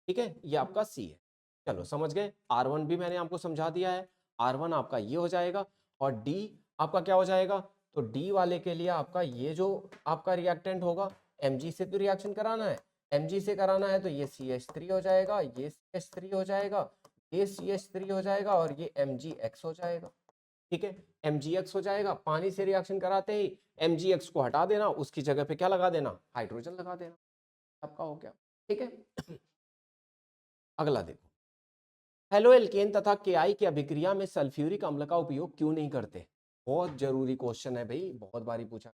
ठीक है, ये आपका C है। चलो समझ गए, R1 भी मैंने आपको समझा दिया है, R1 आपका ये हो जाएगा, और D आपका क्या हो जाएगा, तो D वाले के लिए आपका ये जो आपका रिएक्टेंट होगा, Mg से तो रिएक्शन कराना है, Mg से कराना है, तो ये CH3 हो जाएगा, ये CH3 हो जाएगा, ये CH3 हो जाएगा, और ये MgX हो जाएगा। ठीक है, MgX हो जाएगा, पानी से रिएक्शन कराते ही MgX को हटा देना, उसकी जगह पे क्या लगा देना, हाइड्रोजन लगा देना, आपका हो गया। ठीक है, अगला देखो, हेलो एल्केन तथा केआई की अभिक्रिया में सल्फ्यूरिक अम्ल का उपयोग क्यों नहीं करते। बहुत जरूरी क्वेश्चन है भाई, बहुत बारी पूछा,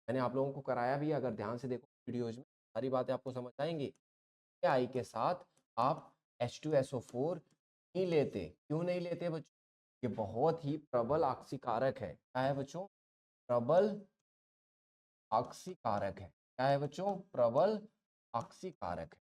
मैंने आप लोगों को कराया भी, अगर ध्यान से देखो वीडियोज में सारी बातें आपको समझ आएंगी। केआई के साथ आप H2SO4 नहीं लेते, क्यों नहीं लेते बच्चों, ये बहुत ही प्रबल ऑक्सीकारक है। क्या है बच्चों, प्रबल ऑक्सीकारक है। क्या है बच्चों, प्रबल ऑक्सीकारक है।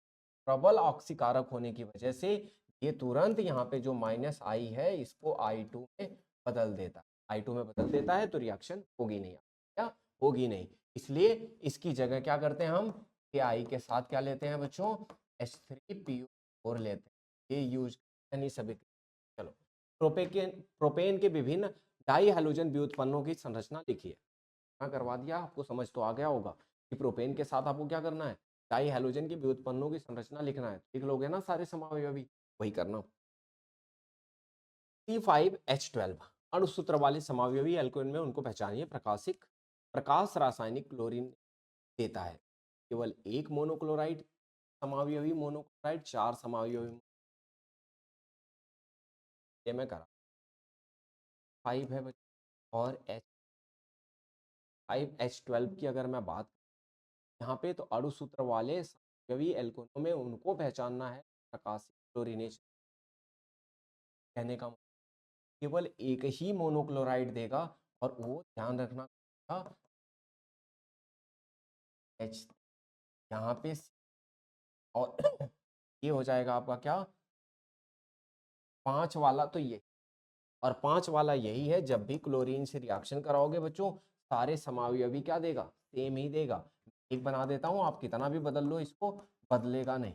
प्रबल ऑक्सीकारक होने की वजह से ये तुरंत यहाँ पे जो माइनस आई है इसको I2 में बदल देता है, I2 में बदल देता है, तो रिएक्शन होगी नहीं, क्या होगी नहीं। इसलिए इसकी जगह क्या करते हैं हम, KI के साथ क्या लेते हैं बच्चों, H3PO4 लेते हैं, ये यूज नहीं सभी। चलो, प्रोपेन के विभिन्न डाई हैलोजन व्युत्पन्नों की संरचना लिखिए। करवा दिया, आपको समझ तो आ गया होगा कि प्रोपेन के साथ आपको क्या करना है, डाई हैलोजन की व्युत्पन्नों की संरचना लिखना है, लिख लोगे ना सारे समावयवी, वही करना। C5H12 अणुसूत्र वाले समावयवी एल्कोहल में उनको पहचानिए। प्रकाश रासायनिक क्लोरीन देता है, केवल एक मोनोक्लोराइड समावयवी मोनोक्लोराइड, 4 समावयवी, ये मैं करा 5 है बच्चों। और H5H12 की अगर मैं बात यहाँ पे, तो अणुसूत्र वाले समावयवी एल्कोहलों में उनको पहचानना है प्रकाशिक क्लोरीनेशन, कहने का मतलब केवल एक ही मोनोक्लोराइड देगा, और वो ध्यान रखना H यहाँ पे, और ये हो जाएगा आपका क्या, 5 वाला तो ये, और 5 वाला यही है, जब भी क्लोरीन से रिएक्शन कराओगे बच्चों, सारे समावयवी क्या देगा, सेम ही देगा। एक बना देता हूँ, आप कितना भी बदल लो इसको, बदलेगा नहीं।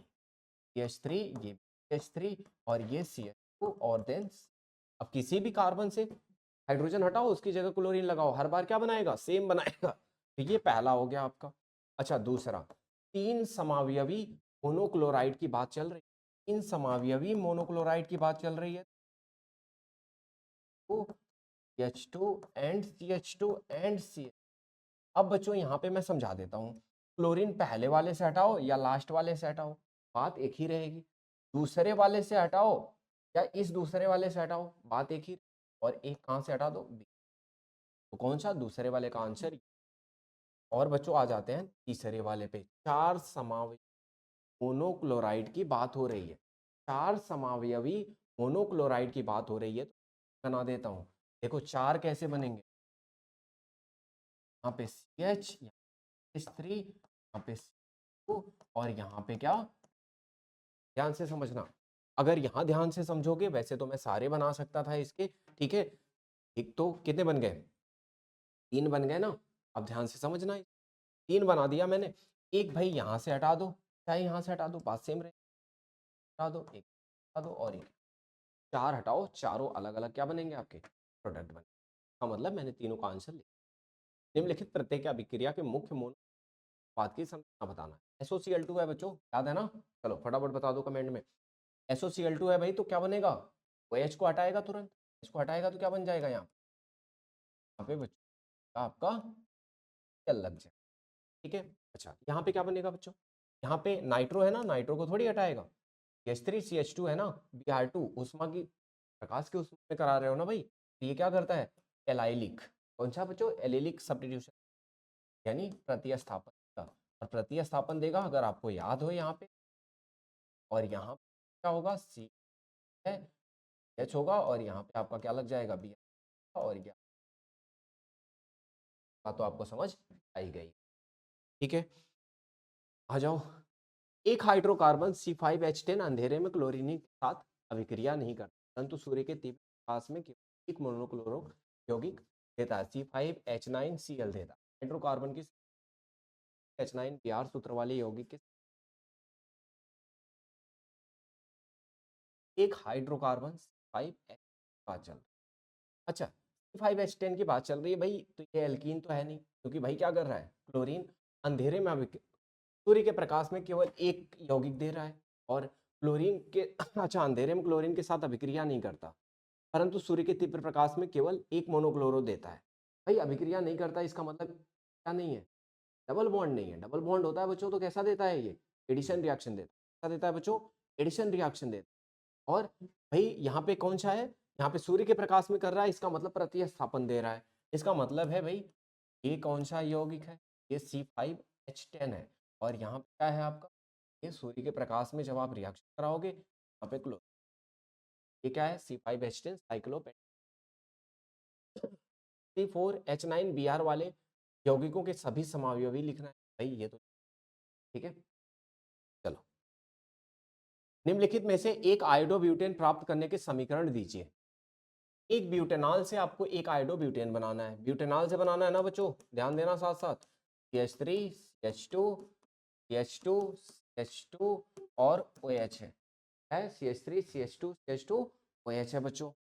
CH3, ये CH3, और ये CH2, और देन अब किसी भी कार्बन से हाइड्रोजन हटाओ, उसकी जगह क्लोरीन लगाओ, हर बार क्या बनाएगा, सेम बनाएगा। तो ये पहला हो गया आपका। अच्छा, दूसरा, 3 समावयवी मोनोक्लोराइड की बात चल रही है, 3 समावयवी मोनोक्लोराइड की बात चल रही है, तो CH2 and CH2 and CH। अब बच्चों यहाँ पे मैं समझा देता हूँ, क्लोरीन पहले वाले से हटाओ या लास्ट वाले से हटाओ, बात एक ही रहेगी। दूसरे वाले से हटाओ या इस दूसरे वाले से हटाओ, बात एक ही, और एक कहाँ से हटा दो, तो कौन सा, दूसरे वाले का आंसर। और बच्चों आ जाते हैं तीसरे वाले पे, 4 समावयवी मोनोक्लोराइड की बात हो रही है, 4 समावयवी मोनोक्लोराइड की बात हो रही है, तो बना देता हूँ। देखो 4 कैसे बनेंगे, यहाँ पे CH, H3, यहाँ पे CO, और यहाँ पे क्या, ध्यान से समझना, अगर यहाँ ध्यान से समझोगे, वैसे तो मैं सारे बना सकता था इसके, ठीक है, एक तो कितने बन गए, 3 बन गए ना। अब ध्यान से समझना, 3 बना दिया मैंने, एक भाई यहाँ से हटा दो, चाहे यहाँ से हटा दो, बात सेम रहे, हटा दो, एक हटा दो, और एक, 4 हटाओ, चारों अलग अलग क्या बनेंगे आपके, प्रोडक्ट बने। का मतलब मैंने तीनों का आंसर लिखा। निम्नलिखित प्रत्येक अभिक्रिया के मुख्य मोल उत्पाद की संरचना बताना है। SOCl2 है बच्चों, याद है ना, चलो फटाफट बता दो कमेंट में। SOCl2 है भाई, तो क्या बनेगा, वो H को हटाएगा तुरंत, H को हटाएगा तो क्या बन जाएगा, यहाँ पे बच्चों आपका Cl लग जाए, ठीक है। अच्छा यहाँ पे क्या बनेगा बच्चों, यहाँ पे नाइट्रो है ना, नाइट्रो को थोड़ी हटाएगा, H3CH2 है ना, Br2 उष्मा की प्रकाश के उष्मा में करा रहे हो ना भाई, तो ये क्या करता है, एलाइलिक, कौन सा बच्चों, एलिलिक सब्स्टिट्यूशन, यानी प्रतिस्थापन का, और प्रतिस्थापन देगा अगर आपको याद हो यहाँ पे, और यहाँ क्या होगा, सी है एच होगा, और यहाँ पे आपका क्या लग जाएगा, बी, और क्या, तो आपको समझ आई गई, ठीक है। आ जाओ, एक हाइड्रोकार्बन C5H10 अंधेरे में क्लोरीन के साथ अभिक्रिया नहीं करता, परंतु सूर्य के तीव्र प्रकाश में केवल एक मोनोक्लोरो यौगिक देता है, C5H9Cl देता है। हाइड्रोकार्बन की H9 Br सूत्र वाले यौगिक के एक हाइड्रोकार्बन C5H बात चल रही है। अच्छा, C5H10 की बात चल रही है भाई, तो ये एल्कीन तो है नहीं, क्योंकि भाई क्या कर रहा है, क्लोरीन अंधेरे में सूर्य के प्रकाश में केवल एक यौगिक दे रहा है, और क्लोरीन के अच्छा अंधेरे में क्लोरीन के साथ अभिक्रिया नहीं करता, परंतु सूर्य के तीव्र प्रकाश में केवल एक मोनोक्लोरो देता है। भाई अभिक्रिया नहीं करता, इसका मतलब क्या नहीं है, डबल बॉन्ड नहीं है। डबल बॉन्ड होता है बच्चों तो कैसा देता है, ये एडिशन रिएक्शन देता है, कैसा देता है बच्चों, एडिशन रिएक्शन देता है। और भाई यहाँ पे कौन सा है, यहाँ पे सूर्य के प्रकाश में कर रहा है, इसका मतलब प्रतिस्थापन दे रहा है, इसका मतलब है भाई ये कौन सा यौगिक है, ये C5H10 है, और यहाँ पे क्या है आपका, ये सूर्य के प्रकाश में जब आप रिएक्शन कराओगे यहाँ पे क्लोरीन, ये क्या है, C5H10 साइक्लोपेंटेन। C4H9Br वाले यौगिकों के सभी समावयवी लिखना है भाई, ये तो ठीक है। चलो, निम्नलिखित में से एक आयोडोब्यूटेन प्राप्त करने के समीकरण दीजिए। एक ब्यूटेनॉल से आपको एक आयोडोब्यूटेन बनाना है, ब्यूटेनॉल से बनाना है ना बच्चों, ध्यान देना साथ साथ, CH3 CH2 CH2 CH2 और OH है CH3 CH2 CH2 OH है बच्चों।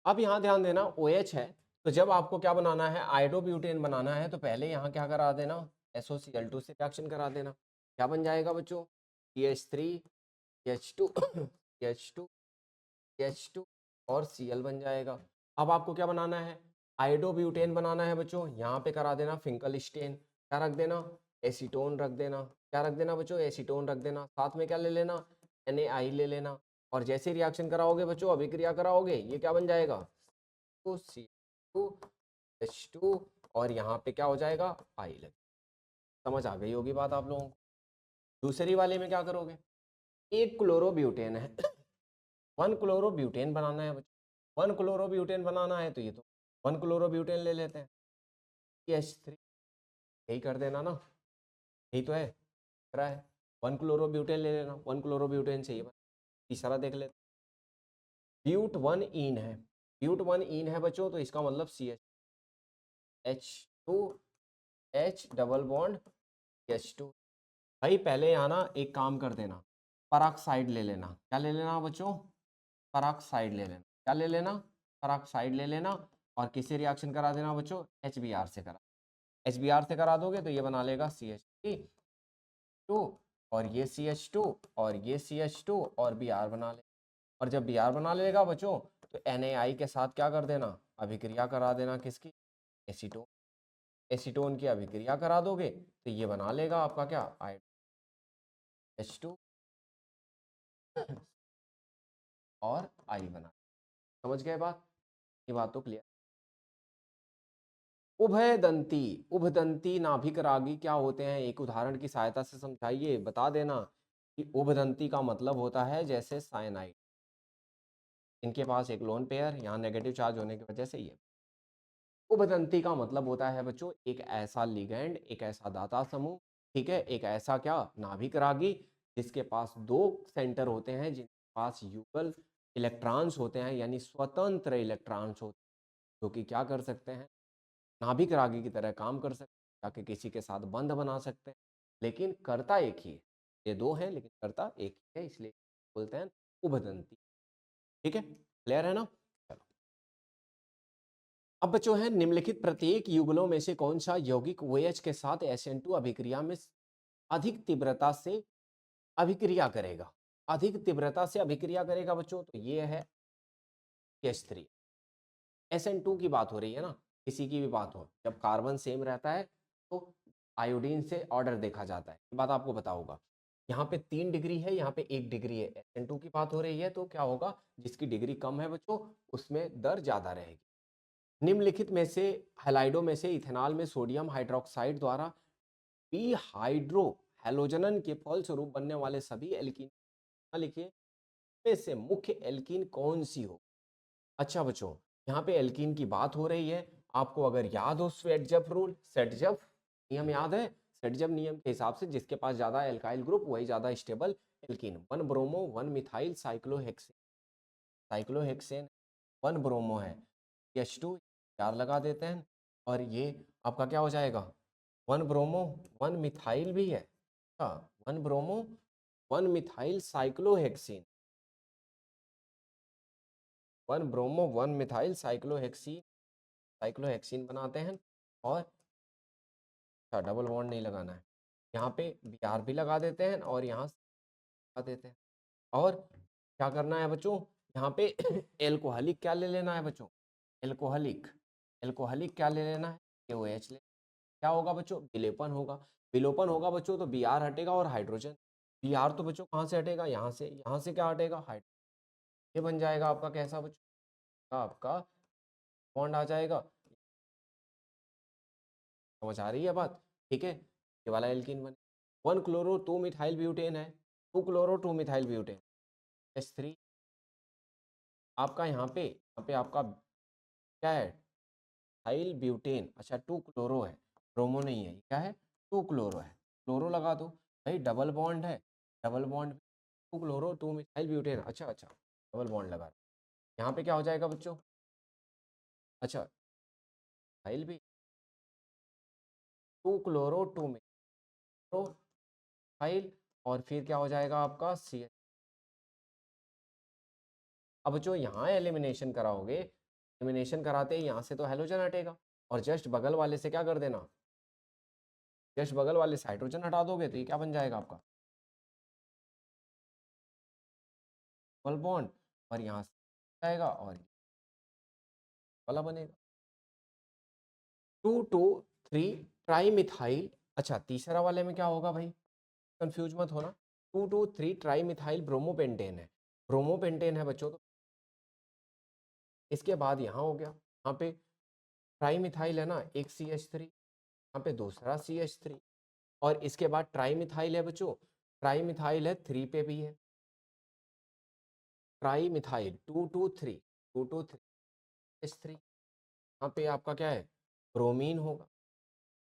अब यहाँ ध्यान देना, OH है, तो जब आपको क्या बनाना है, आयोडोब्यूटेन बनाना है, तो पहले यहाँ क्या करा देना, SOCl2 से रिएक्शन करा देना, क्या बन जाएगा बच्चों, CH3 CH2 CH2 CH2 और Cl बन जाएगा। अब आपको क्या बनाना है, आयोडोब्यूटेन बनाना है बच्चों, यहाँ पे करा देना फिंकलस्टेन, क्या रख देना, एसीटोन रख देना, क्या रख देना बच्चों, एसीटोन रख देना, साथ में क्या ले लेना, NaI ले लेना, और जैसे रिएक्शन कराओगे बच्चों, अभिक्रिया कराओगे, ये क्या बन जाएगा, तो C2H2, और यहाँ पे क्या हो जाएगा, I लगे। समझ आ गई होगी बात आप लोगों को। दूसरी वाले में क्या करोगे, एक क्लोरोब्यूटेन है, 1 क्लोरोब्यूटेन बनाना है बच्चों, 1 क्लोरोब्यूटेन बनाना है, तो ये तो 1 क्लोरोब्यूटेन ले लेते हैं, CH3, यही कर देना ना, यही तो है, रहा है, 1 क्लोरोब्यूटेन ले लेना, 1 क्लोरोब्यूटेन चाहिए। तीसरा देख लेते, ब्यूट 1 इन है, ब्यूट 1 इन है बच्चों, तो इसका मतलब CH2 H double bond CH2। भाई पहले यहाँ ना एक काम कर देना, पराक्साइड ले लेना, क्या ले लेना बच्चों, पराक्साइड ले लेना, क्या ले लेना, पराक्साइड ले लेना, और किससे रिएक्शन करा देना बच्चों, HBr से करा, HBr से करा दोगे तो ये बना लेगा CH2, और ये CH2, और ये CH2, और Br बना ले, और जब Br बना लेगा बच्चों, तो NaI के साथ क्या कर देना, अभिक्रिया करा देना, किसकी, एसीटोन, एसीटोन की अभिक्रिया करा दोगे तो ये बना लेगा आपका क्या, H2 और I बना, समझ गए बात, ये बात तो क्लियर। उभयदंती, उभदंती नाभिक रागी क्या होते हैं, एक उदाहरण की सहायता से समझाइए, बता देना कि उभदंती का मतलब होता है जैसे साइनाइड, इनके पास एक लोन पेयर, यहाँ नेगेटिव चार्ज होने की वजह से ये। उभदंती का मतलब होता है बच्चों एक ऐसा लिगैंड, एक ऐसा दाता समूह, ठीक है, एक ऐसा क्या, नाभिक रागी, जिसके पास 2 सेंटर होते हैं, जिनके पास युगल इलेक्ट्रॉन्स होते हैं, यानी स्वतंत्र इलेक्ट्रॉन्स होते हैं, जो कि क्या कर सकते हैं, नाभिक रागी की तरह काम कर सकते हैं, ताकि किसी के साथ बंध बना सकते हैं, लेकिन करता एक ही है, ये 2 हैं लेकिन करता एक ही है, इसलिए बोलते हैं उभदंती, ठीक है, क्लियर है ना। चलो, अब बच्चों है, निम्नलिखित प्रत्येक युगलों में से कौन सा यौगिक OH के साथ SN2 अभिक्रिया में अधिक तीव्रता से अभिक्रिया करेगा, अधिक तीव्रता से अभिक्रिया करेगा बच्चों, तो ये है CH3, SN2 की बात हो रही है ना, किसी की भी बात हो, जब कार्बन सेम रहता है तो आयोडीन से ऑर्डर देखा जाता है, ये बात आपको पता होगा। यहाँ पे 3 डिग्री है, यहाँ पे 1 डिग्री है, SN2 की बात हो रही है तो क्या होगा, जिसकी डिग्री कम है बच्चों उसमें दर ज़्यादा रहेगी। निम्नलिखित में से हैलाइडों में से इथेनॉल में सोडियम हाइड्रोक्साइड द्वारा पी हाइड्रो हैलोजनन के फलस्वरूप बनने वाले सभी एल्कीन लिखिए में से मुख्य एल्कीन कौन सी हो। अच्छा बच्चों, यहाँ पे एल्कीन की बात हो रही है, आपको अगर याद हो सेटजफ रूल, सेटजफ नियम याद है, सेटजफ नियम के हिसाब से जिसके पास ज्यादा एल्काइल ग्रुप वही ज्यादा stable alkene. 1 bromo 1 methyl cyclohexane, cyclohexane 1 bromo है, H2 4 लगा देते हैं और ये आपका क्या हो जाएगा, 1 ब्रोमो 1 मिथाइल भी है, 1 bromo 1 methyl cyclohexene, 1 bromo 1 methyl cyclohexene, cyclohexene बनाते हैं और अच्छा डबल बॉन्ड नहीं लगाना है, यहाँ पे Br भी लगा देते हैं और यहाँ लगा देते हैं। और क्या करना है बच्चों, यहाँ पे एल्कोहलिक क्या ले लेना है बच्चों, एल्कोहलिक, एल्कोहलिक क्या ले लेना है, KOH ले, क्या होगा बच्चों, विलेपन होगा, विलोपन होगा बच्चों तो Br हटेगा और हाइड्रोजन, Br तो बच्चों कहाँ से हटेगा, यहाँ से क्या हटेगा, हाइड्रोजन, ये बन जाएगा आपका कैसा बच्चों, आपका बॉन्ड आ जाएगा। समझ आ रही है बात, ठीक है, ये वाला एल्कीन बने। 1 क्लोरो 2 मिथाइल ब्यूटेन है, 2 क्लोरो 2 मिथाइल ब्यूटेन, H3 आपका यहाँ पे आपका क्या है, मिथाइल ब्यूटेन, अच्छा 2 क्लोरो है, ब्रोमो नहीं है, क्या है 2 क्लोरो है, क्लोरो लगा दो भाई, डबल बॉन्ड है, double bond 2 chloro 2 methyl butane, अच्छा अच्छा डबल बॉन्ड लगा, यहाँ पे क्या हो जाएगा बच्चों, अच्छा मिथाइल भी 2 क्लोरो 2 मिथाइल और फिर क्या हो जाएगा आपका CH। अब जो यहाँ एलिमिनेशन कराओगे, एलिमिनेशन कराते ही यहाँ से तो हेलोजन हटेगा और जस्ट बगल वाले से क्या कर देना, जस्ट बगल वाले से हाइड्रोजन हटा दोगे तो ये क्या बन जाएगा आपका डबल बॉन्ड और यहाँ से आएगा और वाला बनेगा 2 2 3 ट्राई मिथाइल। अच्छा तीसरा वाले में क्या होगा भाई, कंफ्यूज मत होना, 2 2 3 ट्राई मिथाइल ब्रोमोपेंटेन है, ब्रोमोपेंटेन है बच्चों, तो इसके बाद यहाँ हो गया, यहाँ पे ट्राई मिथाइल है ना, एक CH3, यहाँ पे दूसरा CH3 और इसके बाद ट्राई मिथाइल है बच्चों, ट्राई मिथाइल है 3 पे भी है, ट्राई मिथाइल 2 2 3 H3, यहाँ पे आपका क्या है ब्रोमीन होगा,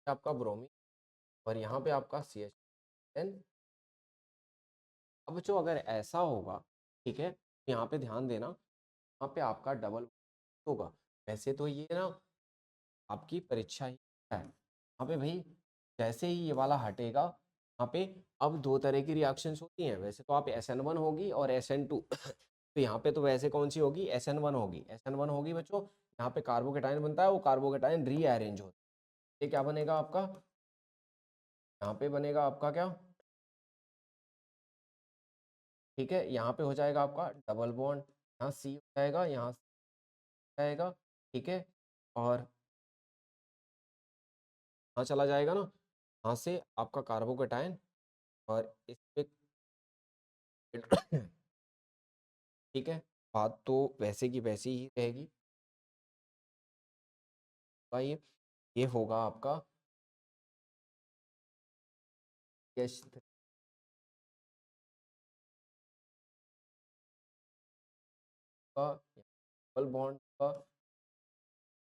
आपका ब्रोमीन और यहाँ पे आपका CH10। अब बच्चों अगर ऐसा होगा, ठीक है, तो यहाँ पे ध्यान देना, यहाँ पे आपका डबल होगा, वैसे तो ये ना आपकी परीक्षा ही है, यहाँ पे भाई जैसे ही ये वाला हटेगा, यहाँ पे अब 2 तरह की रिएक्शंस होती हैं, वैसे तो आप SN1 होगी और SN2 तो यहाँ पे तो वैसे कौन सी होगी, SN1 होगी, SN1 होगी बच्चों, यहाँ पे कार्बोकेटाइन बनता है, वो कार्बोकेटाइन रीअरेंज होता है, ये क्या बनेगा आपका, यहाँ पे बनेगा आपका क्या, ठीक है, यहाँ पे हो जाएगा आपका डबल बॉन्ड, यहाँ C हो जाएगा, यहाँ जाएगा, ठीक है, और यहाँ चला जाएगा ना, यहाँ से आपका कार्बोकेटाइन और इस पे ठीक है, बात तो वैसे की वैसी ही रहेगी भाई, ये होगा आपका यश का डबल बॉन्ड का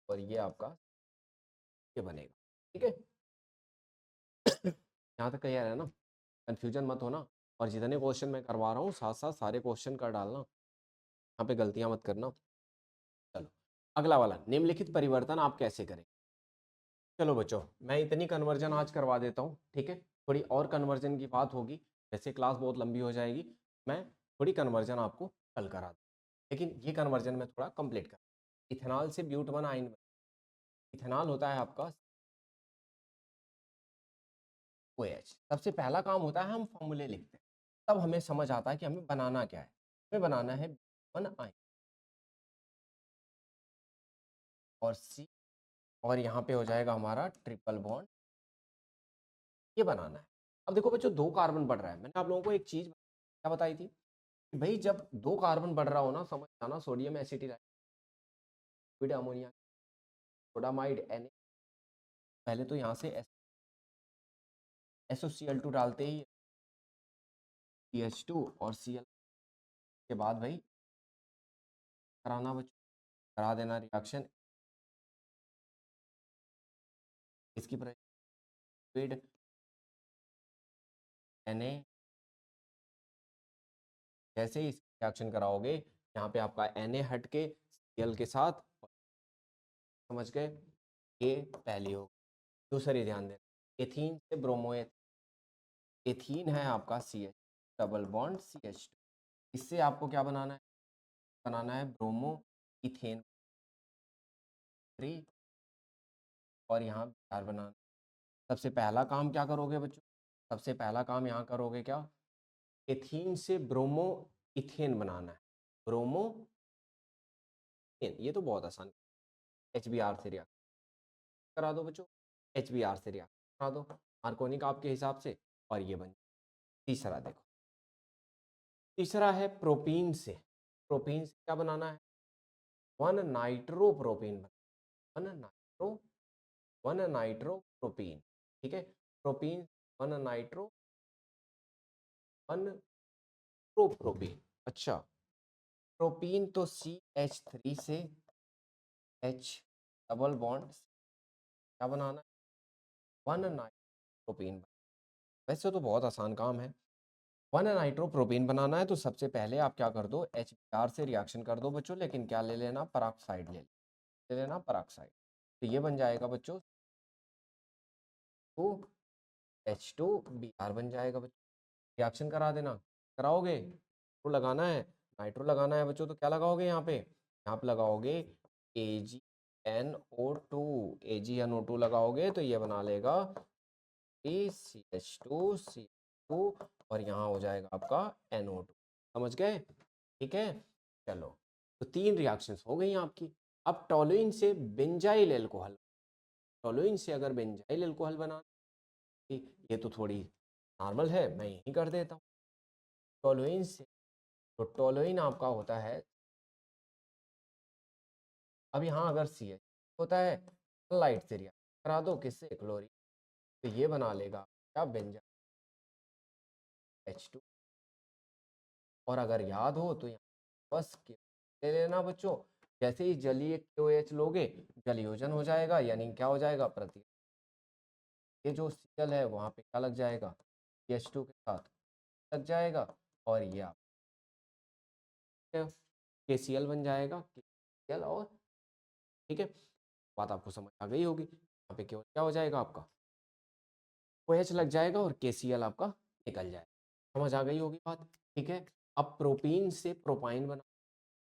और ये आपका ये बनेगा, ठीक है यहाँ तक क्लियर है ना, कंफ्यूजन मत होना, और जितने क्वेश्चन मैं करवा रहा हूँ साथ साथ सारे क्वेश्चन कर डालना, यहाँ पे गलतियां मत करना। चलो अगला वाला, निम्नलिखित परिवर्तन आप कैसे करें। चलो बच्चों मैं इतनी कन्वर्जन आज करवा देता हूँ, ठीक है, थोड़ी और कन्वर्जन की बात होगी, वैसे क्लास बहुत लंबी हो जाएगी, मैं थोड़ी कन्वर्जन आपको कल करा दूँ, लेकिन ये कन्वर्जन मैं थोड़ा कंप्लीट कर, इथेनॉल से ब्यूट 1 आयन, इथेनॉल होता है आपका OH, सबसे पहला काम होता है हम फॉर्मूले लिखते हैं, तब हमें समझ आता है कि हमें बनाना क्या है, हमें बनाना है 1 आयन, और C, और यहाँ पे हो जाएगा हमारा ट्रिपल बॉन्ड, ये बनाना है। अब देखो बच्चों, 2 कार्बन बढ़ रहा है, मैंने आप लोगों को एक चीज़ क्या बताई थी कि भाई जब 2 कार्बन बढ़ रहा हो ना, समझ जाना sodium acetylide ammonia sodamide Na, पहले तो यहाँ से SOCl2 डालते ही CH2 और Cl के बाद भाई कराना बच्चों, करा देना रिएक्शन, इसकी लिक्विड Na, जैसे ही रिएक्शन कराओगे यहाँ पे आपका Na हट के Cl के साथ, समझ गए, ये पहली हो। दूसरी ध्यान देना, एथीन से ब्रोमोएथ, एथीन है आपका CH, डबल बॉन्ड CH2, इससे आपको क्या बनाना है, बनाना है ब्रोमो इथेन 3, और यहाँ बिहार बनाना। सबसे पहला काम क्या करोगे बच्चों, सबसे पहला काम यहाँ करोगे क्या, एथीन से ब्रोमो इथेन बनाना है, ब्रोमो इथेन, ये तो बहुत आसान, HBr से रिएक्ट करा दो बच्चों, HBr से रिएक्ट करा दो मार्कोनिक आपके हिसाब से, और ये बन। तीसरा देखो, तीसरा है प्रोपीन से, प्रोपीन से क्या बनाना है, 1 नाइट्रो प्रोपीन, 1 नाइट्रो प्रोपीन, ठीक है, प्रोपीन 1 नाइट्रो 1 प्रोपीन। अच्छा, प्रोपीन तो CH3 से H डबल बॉन्ड क्या बनाना है, 1 नाइट्रोप्रोपीन, वैसे तो बहुत आसान काम है, 1 नाइट्रोप्रोपीन बनाना है, तो सबसे पहले आप क्या कर दो, HBr से रिएक्शन कर दो बच्चों, लेकिन क्या ले लेना, पराक्साइड ले लेना, पराक्साइड, तो ये बन जाएगा बच्चों 2H2Br बन जाएगा बच्चों, रिएक्शन करा देना, कराओगे तो लगाना है, नाइट्रो लगाना है बच्चों, तो क्या लगाओगे यहाँ पे, यहाँ पे लगाओगे AgNO2, AgNO2 लगाओगे तो ये बना लेगा CH2 और यहाँ हो जाएगा आपका NO2, समझ गए, ठीक है। चलो, तो 3 रिएक्शंस हो गई आपकी। अब टोलुइन से बेंजाइल एल्कोहल, टोलुइन से अगर बेंजाइल एल्कोहल बना, ये तो थोड़ी नॉर्मल है, मैं यही कर देता हूँ, टोलुइन से, तो टोलुइन आपका होता है, अब यहाँ अगर CH होता है, लाइट से रिएक्शन करा दो, किससे, क्लोरीन, तो ये बना लेगा क्या, बेंजाइल H2, और अगर याद हो तो यहाँ बस ले लेना बच्चों, जैसे ही जलीय KOH लोगे, जलयोजन हो जाएगा, यानी क्या हो जाएगा, प्रति, ये जो Cl है वहाँ पे क्या लग जाएगा, CH2 के साथ लग जाएगा, और ये आप KCl बन जाएगा, KCl, और ठीक है, बात आपको समझ आ गई होगी, यहाँ पे केवल क्या हो जाएगा आपका, OH लग जाएगा और KCl आपका निकल जाएगा, समझ आ गई होगी बात, ठीक है। अब प्रोपीन से प्रोपाइन बना,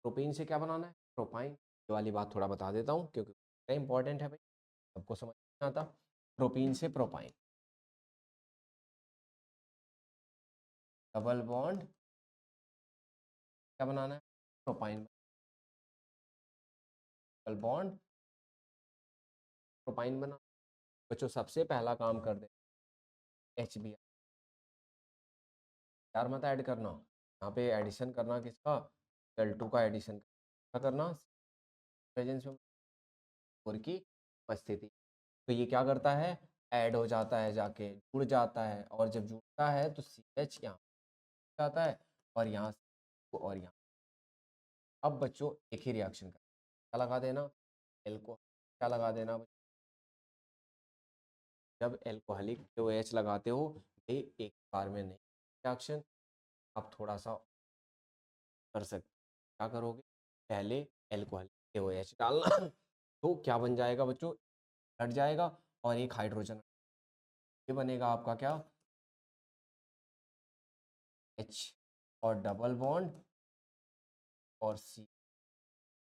प्रोपीन से क्या बनाना है, प्रोपाइन, ये वाली बात थोड़ा बता देता हूँ क्योंकि इंपॉर्टेंट है भाई, सबको समझ नहीं आता, प्रोपीन से प्रोपाइन, डबल बॉन्ड क्या बनाना है, प्रोपाइन, डबल बॉन्ड प्रोपाइन बना, बच्चों सबसे पहला काम कर दे, HBr, यार मत ऐड करना, यहाँ पे एडिशन करना किसका, L2 का एडिशन क्या करना, प्रेजेंस में और की उपस्थिति, तो ये क्या करता है, ऐड हो जाता है, जाके जुड़ जाता है, और जब जुड़ता है तो CH यहाँ जाता है, और यहाँ और यहाँ, अब बच्चों एक ही रिएक्शन कर, क्या लगा देना, एल को क्या लगा देना, जब एल्कोहलिक OH लगाते हो ये एक बार में नहीं रिएक्शन, आप थोड़ा सा कर सकते, क्या करोगे, पहले एल्कोहलिक OH डालना तो क्या बन जाएगा बच्चों, हट जाएगा, और एक हाइड्रोजन, ये बनेगा आपका क्या, H, और डबल बॉन्ड और C,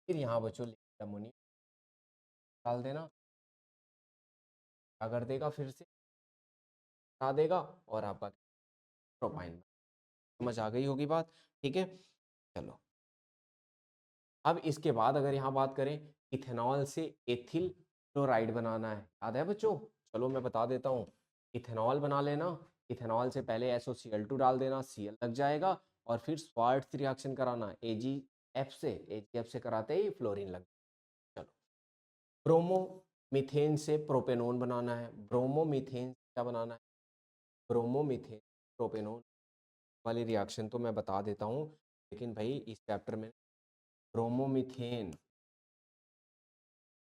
फिर यहाँ बच्चों अमोनिया डाल देना, क्या कर देगा, फिर से हटा देगा, और आपका प्रोपाइन, समझ आ गई होगी बात, ठीक है। चलो, अब इसके बाद अगर यहाँ बात करें, इथेनॉल से एथिल क्लोराइड बनाना है, याद है बच्चों? चलो मैं बता देता हूँ। इथेनॉल बना लेना, इथेनॉल से पहले SOCl2 डाल देना, Cl लग जाएगा और फिर स्वार्ट्ज रिएक्शन कराना AgF से, AgF से कराते ही फ्लोरीन लग। चलो, ब्रोमो मीथेन से प्रोपेनोन बनाना है, ब्रोमोमीथेन से क्या बनाना है? ब्रोमोमीथेन प्रोपेनोन वाली रिएक्शन तो मैं बता देता हूँ, लेकिन भाई इस चैप्टर में ब्रोमोमीथेन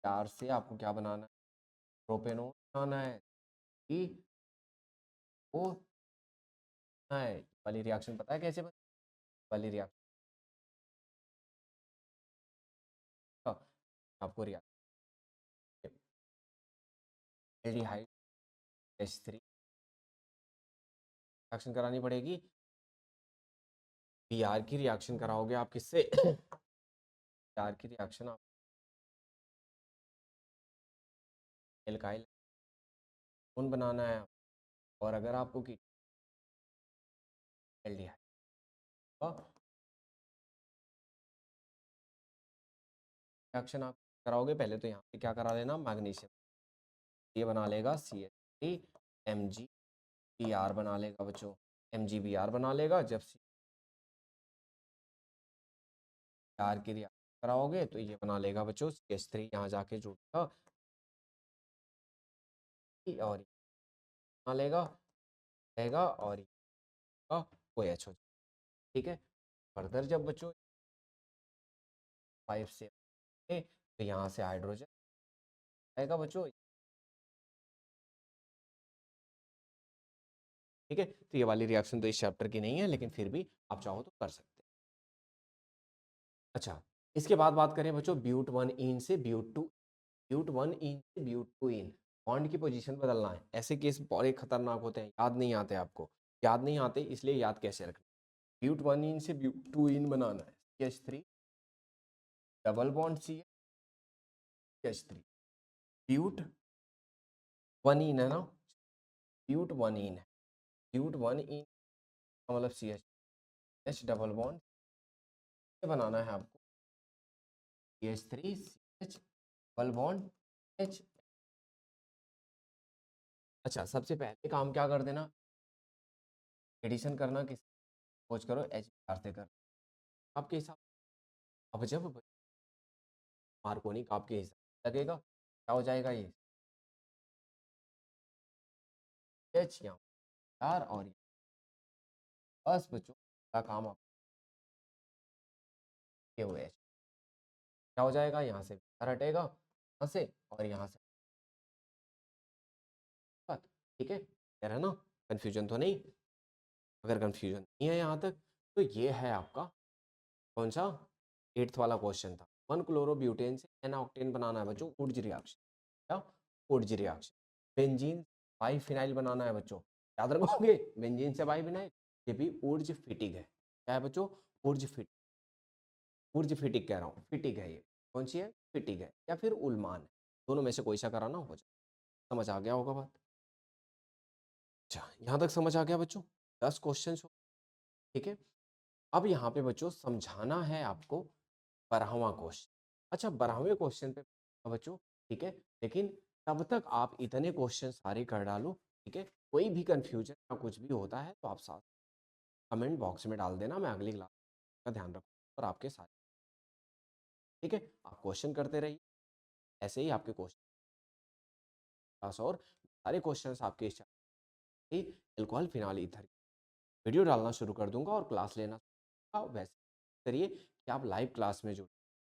चार से आपको क्या बनाना है? प्रोपेनोन बनाना है कि वो है वाली रिएक्शन पता है कैसे बनती है? वाली रिएक्शन आपको रिएक्शन एल्डिहाइड H3 रिएक्शन करानी पड़ेगी, Br की रिएक्शन कराओगे आप किससे? Br की रिएक्शन आप एल्काइल कौन बनाना है, और अगर आपको की एल्डिहाइड रिएक्शन आप कराओगे, पहले तो यहाँ पे क्या करा लेना, मैग्नीशियम ये बना लेगा CH3 MgBr बना लेगा बच्चों, MgBr बना लेगा। जब Br की रिएक्शन कराओगे तो ये बना लेगा बच्चों CH3, यहाँ जाके जुड़ेगा और बना लेगा रहेगा और OH हो, ठीक है। फर्दर जब बच्चों 5 से तो यहाँ से हाइड्रोजन आएगा बच्चों, ठीक है। तो ये वाली रिएक्शन तो इस चैप्टर की नहीं है, लेकिन फिर भी आप चाहो तो कर सकते हैं। अच्छा, इसके बाद बात करें बच्चों ब्यूट 1 इन से ब्यूट 2, ब्यूट 1 इन से ब्यूट 2 इन, बॉन्ड की पोजीशन बदलना है। ऐसे केस बड़े खतरनाक होते हैं, याद नहीं आते आपको, याद नहीं आते, इसलिए याद कैसे रखना। ब्यूट 1 इन से ब्यूट 2 इन बनाना है, CH3 डबल बॉन्ड CH3, ब्यूट 1 इन है ना, ब्यूट 1 इन है, ब्यूट 1 इन मतलब CH डबल बॉन्ड बनाना है आपको, CH3 CH double bond H। अच्छा, सबसे पहले काम क्या कर देना, एडिशन करना, किस खोज करो HBr से कर, आपके हिसाब। अब जब मार्कोनिक आपके हिसाब लगेगा, क्या हो जाएगा ये H यहाँ R और ये, बस बच्चों का काम आप ये हो H, क्या हो जाएगा, यहाँ से R हटेगा, यहाँ से और यहाँ से, बात ठीक है, कह रहा है ना, कंफ्यूजन तो नहीं? अगर कंफ्यूजन नहीं है यहाँ तक, तो ये है आपका कौन सा 8th वाला क्वेश्चन था। 1 क्लोरोब्यूटेन से एन ऑक्टेन बनाना है बच्चों, वुड्स रिएक्शन, क्या Wurtz reaction. Benzene biphenyl बनाना है बच्चों, याद रखोगे, बेंजीन से बाई फिनाइल, ये भी ऊर्ज फिटिक है। क्या है बच्चों? ऊर्ज फिट, ऊर्ज फिटिक कह रहा हूँ, फिटिक है ये, कौन सी है? फिटिक है या फिर उल्मान है, दोनों में से कोई सा कराना हो जाए। समझ आ गया होगा बात? अच्छा, यहाँ तक समझ आ गया बच्चों, 10 क्वेश्चन हो, ठीक है। अब यहाँ पे बच्चों समझाना है आपको 12वां क्वेश्चन। अच्छा, 12वें क्वेश्चन पे बच्चों, ठीक है, लेकिन तब तक आप इतने क्वेश्चन सारे कर डालो, ठीक है। कोई भी कंफ्यूजन या कुछ भी होता है तो आप साथ कमेंट बॉक्स में डाल देना, मैं अगली क्लास का ध्यान रखूँ और आपके साथ, ठीक है। आप क्वेश्चन करते रहिए, ऐसे ही आपके क्वेश्चन क्लास और सारे क्वेश्चन आपके इस एल्कोहल फिनाल ईथर वीडियो डालना शुरू कर दूंगा और क्लास लेना वैसे करिए कि आप लाइव क्लास में जुड़े।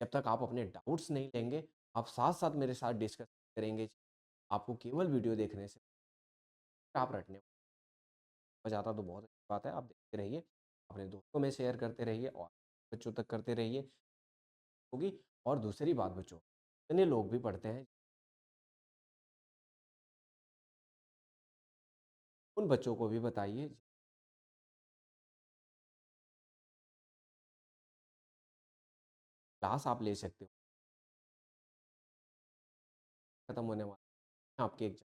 जब तक आप अपने डाउट्स नहीं लेंगे, आप साथ साथ मेरे साथ डिस्कस करेंगे, आपको केवल वीडियो देखने से आप रटने हो जाता तो बहुत अच्छी बात है। आप देखते रहिए, अपने दोस्तों में शेयर करते रहिए और बच्चों तक करते रहिए होगी। और दूसरी बात बच्चों, इतने लोग भी पढ़ते हैं, उन बच्चों को भी बताइए क्लास आप ले सकते हो, खत्म होने वाला आपके एग्जाम,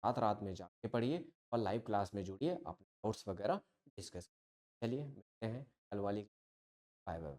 रात रात में जाके पढ़िए और लाइव क्लास में जुड़िए, अपने नोट्स वगैरह डिस्कस। चलिए मिलते हैं कल वाली, बाय बाय।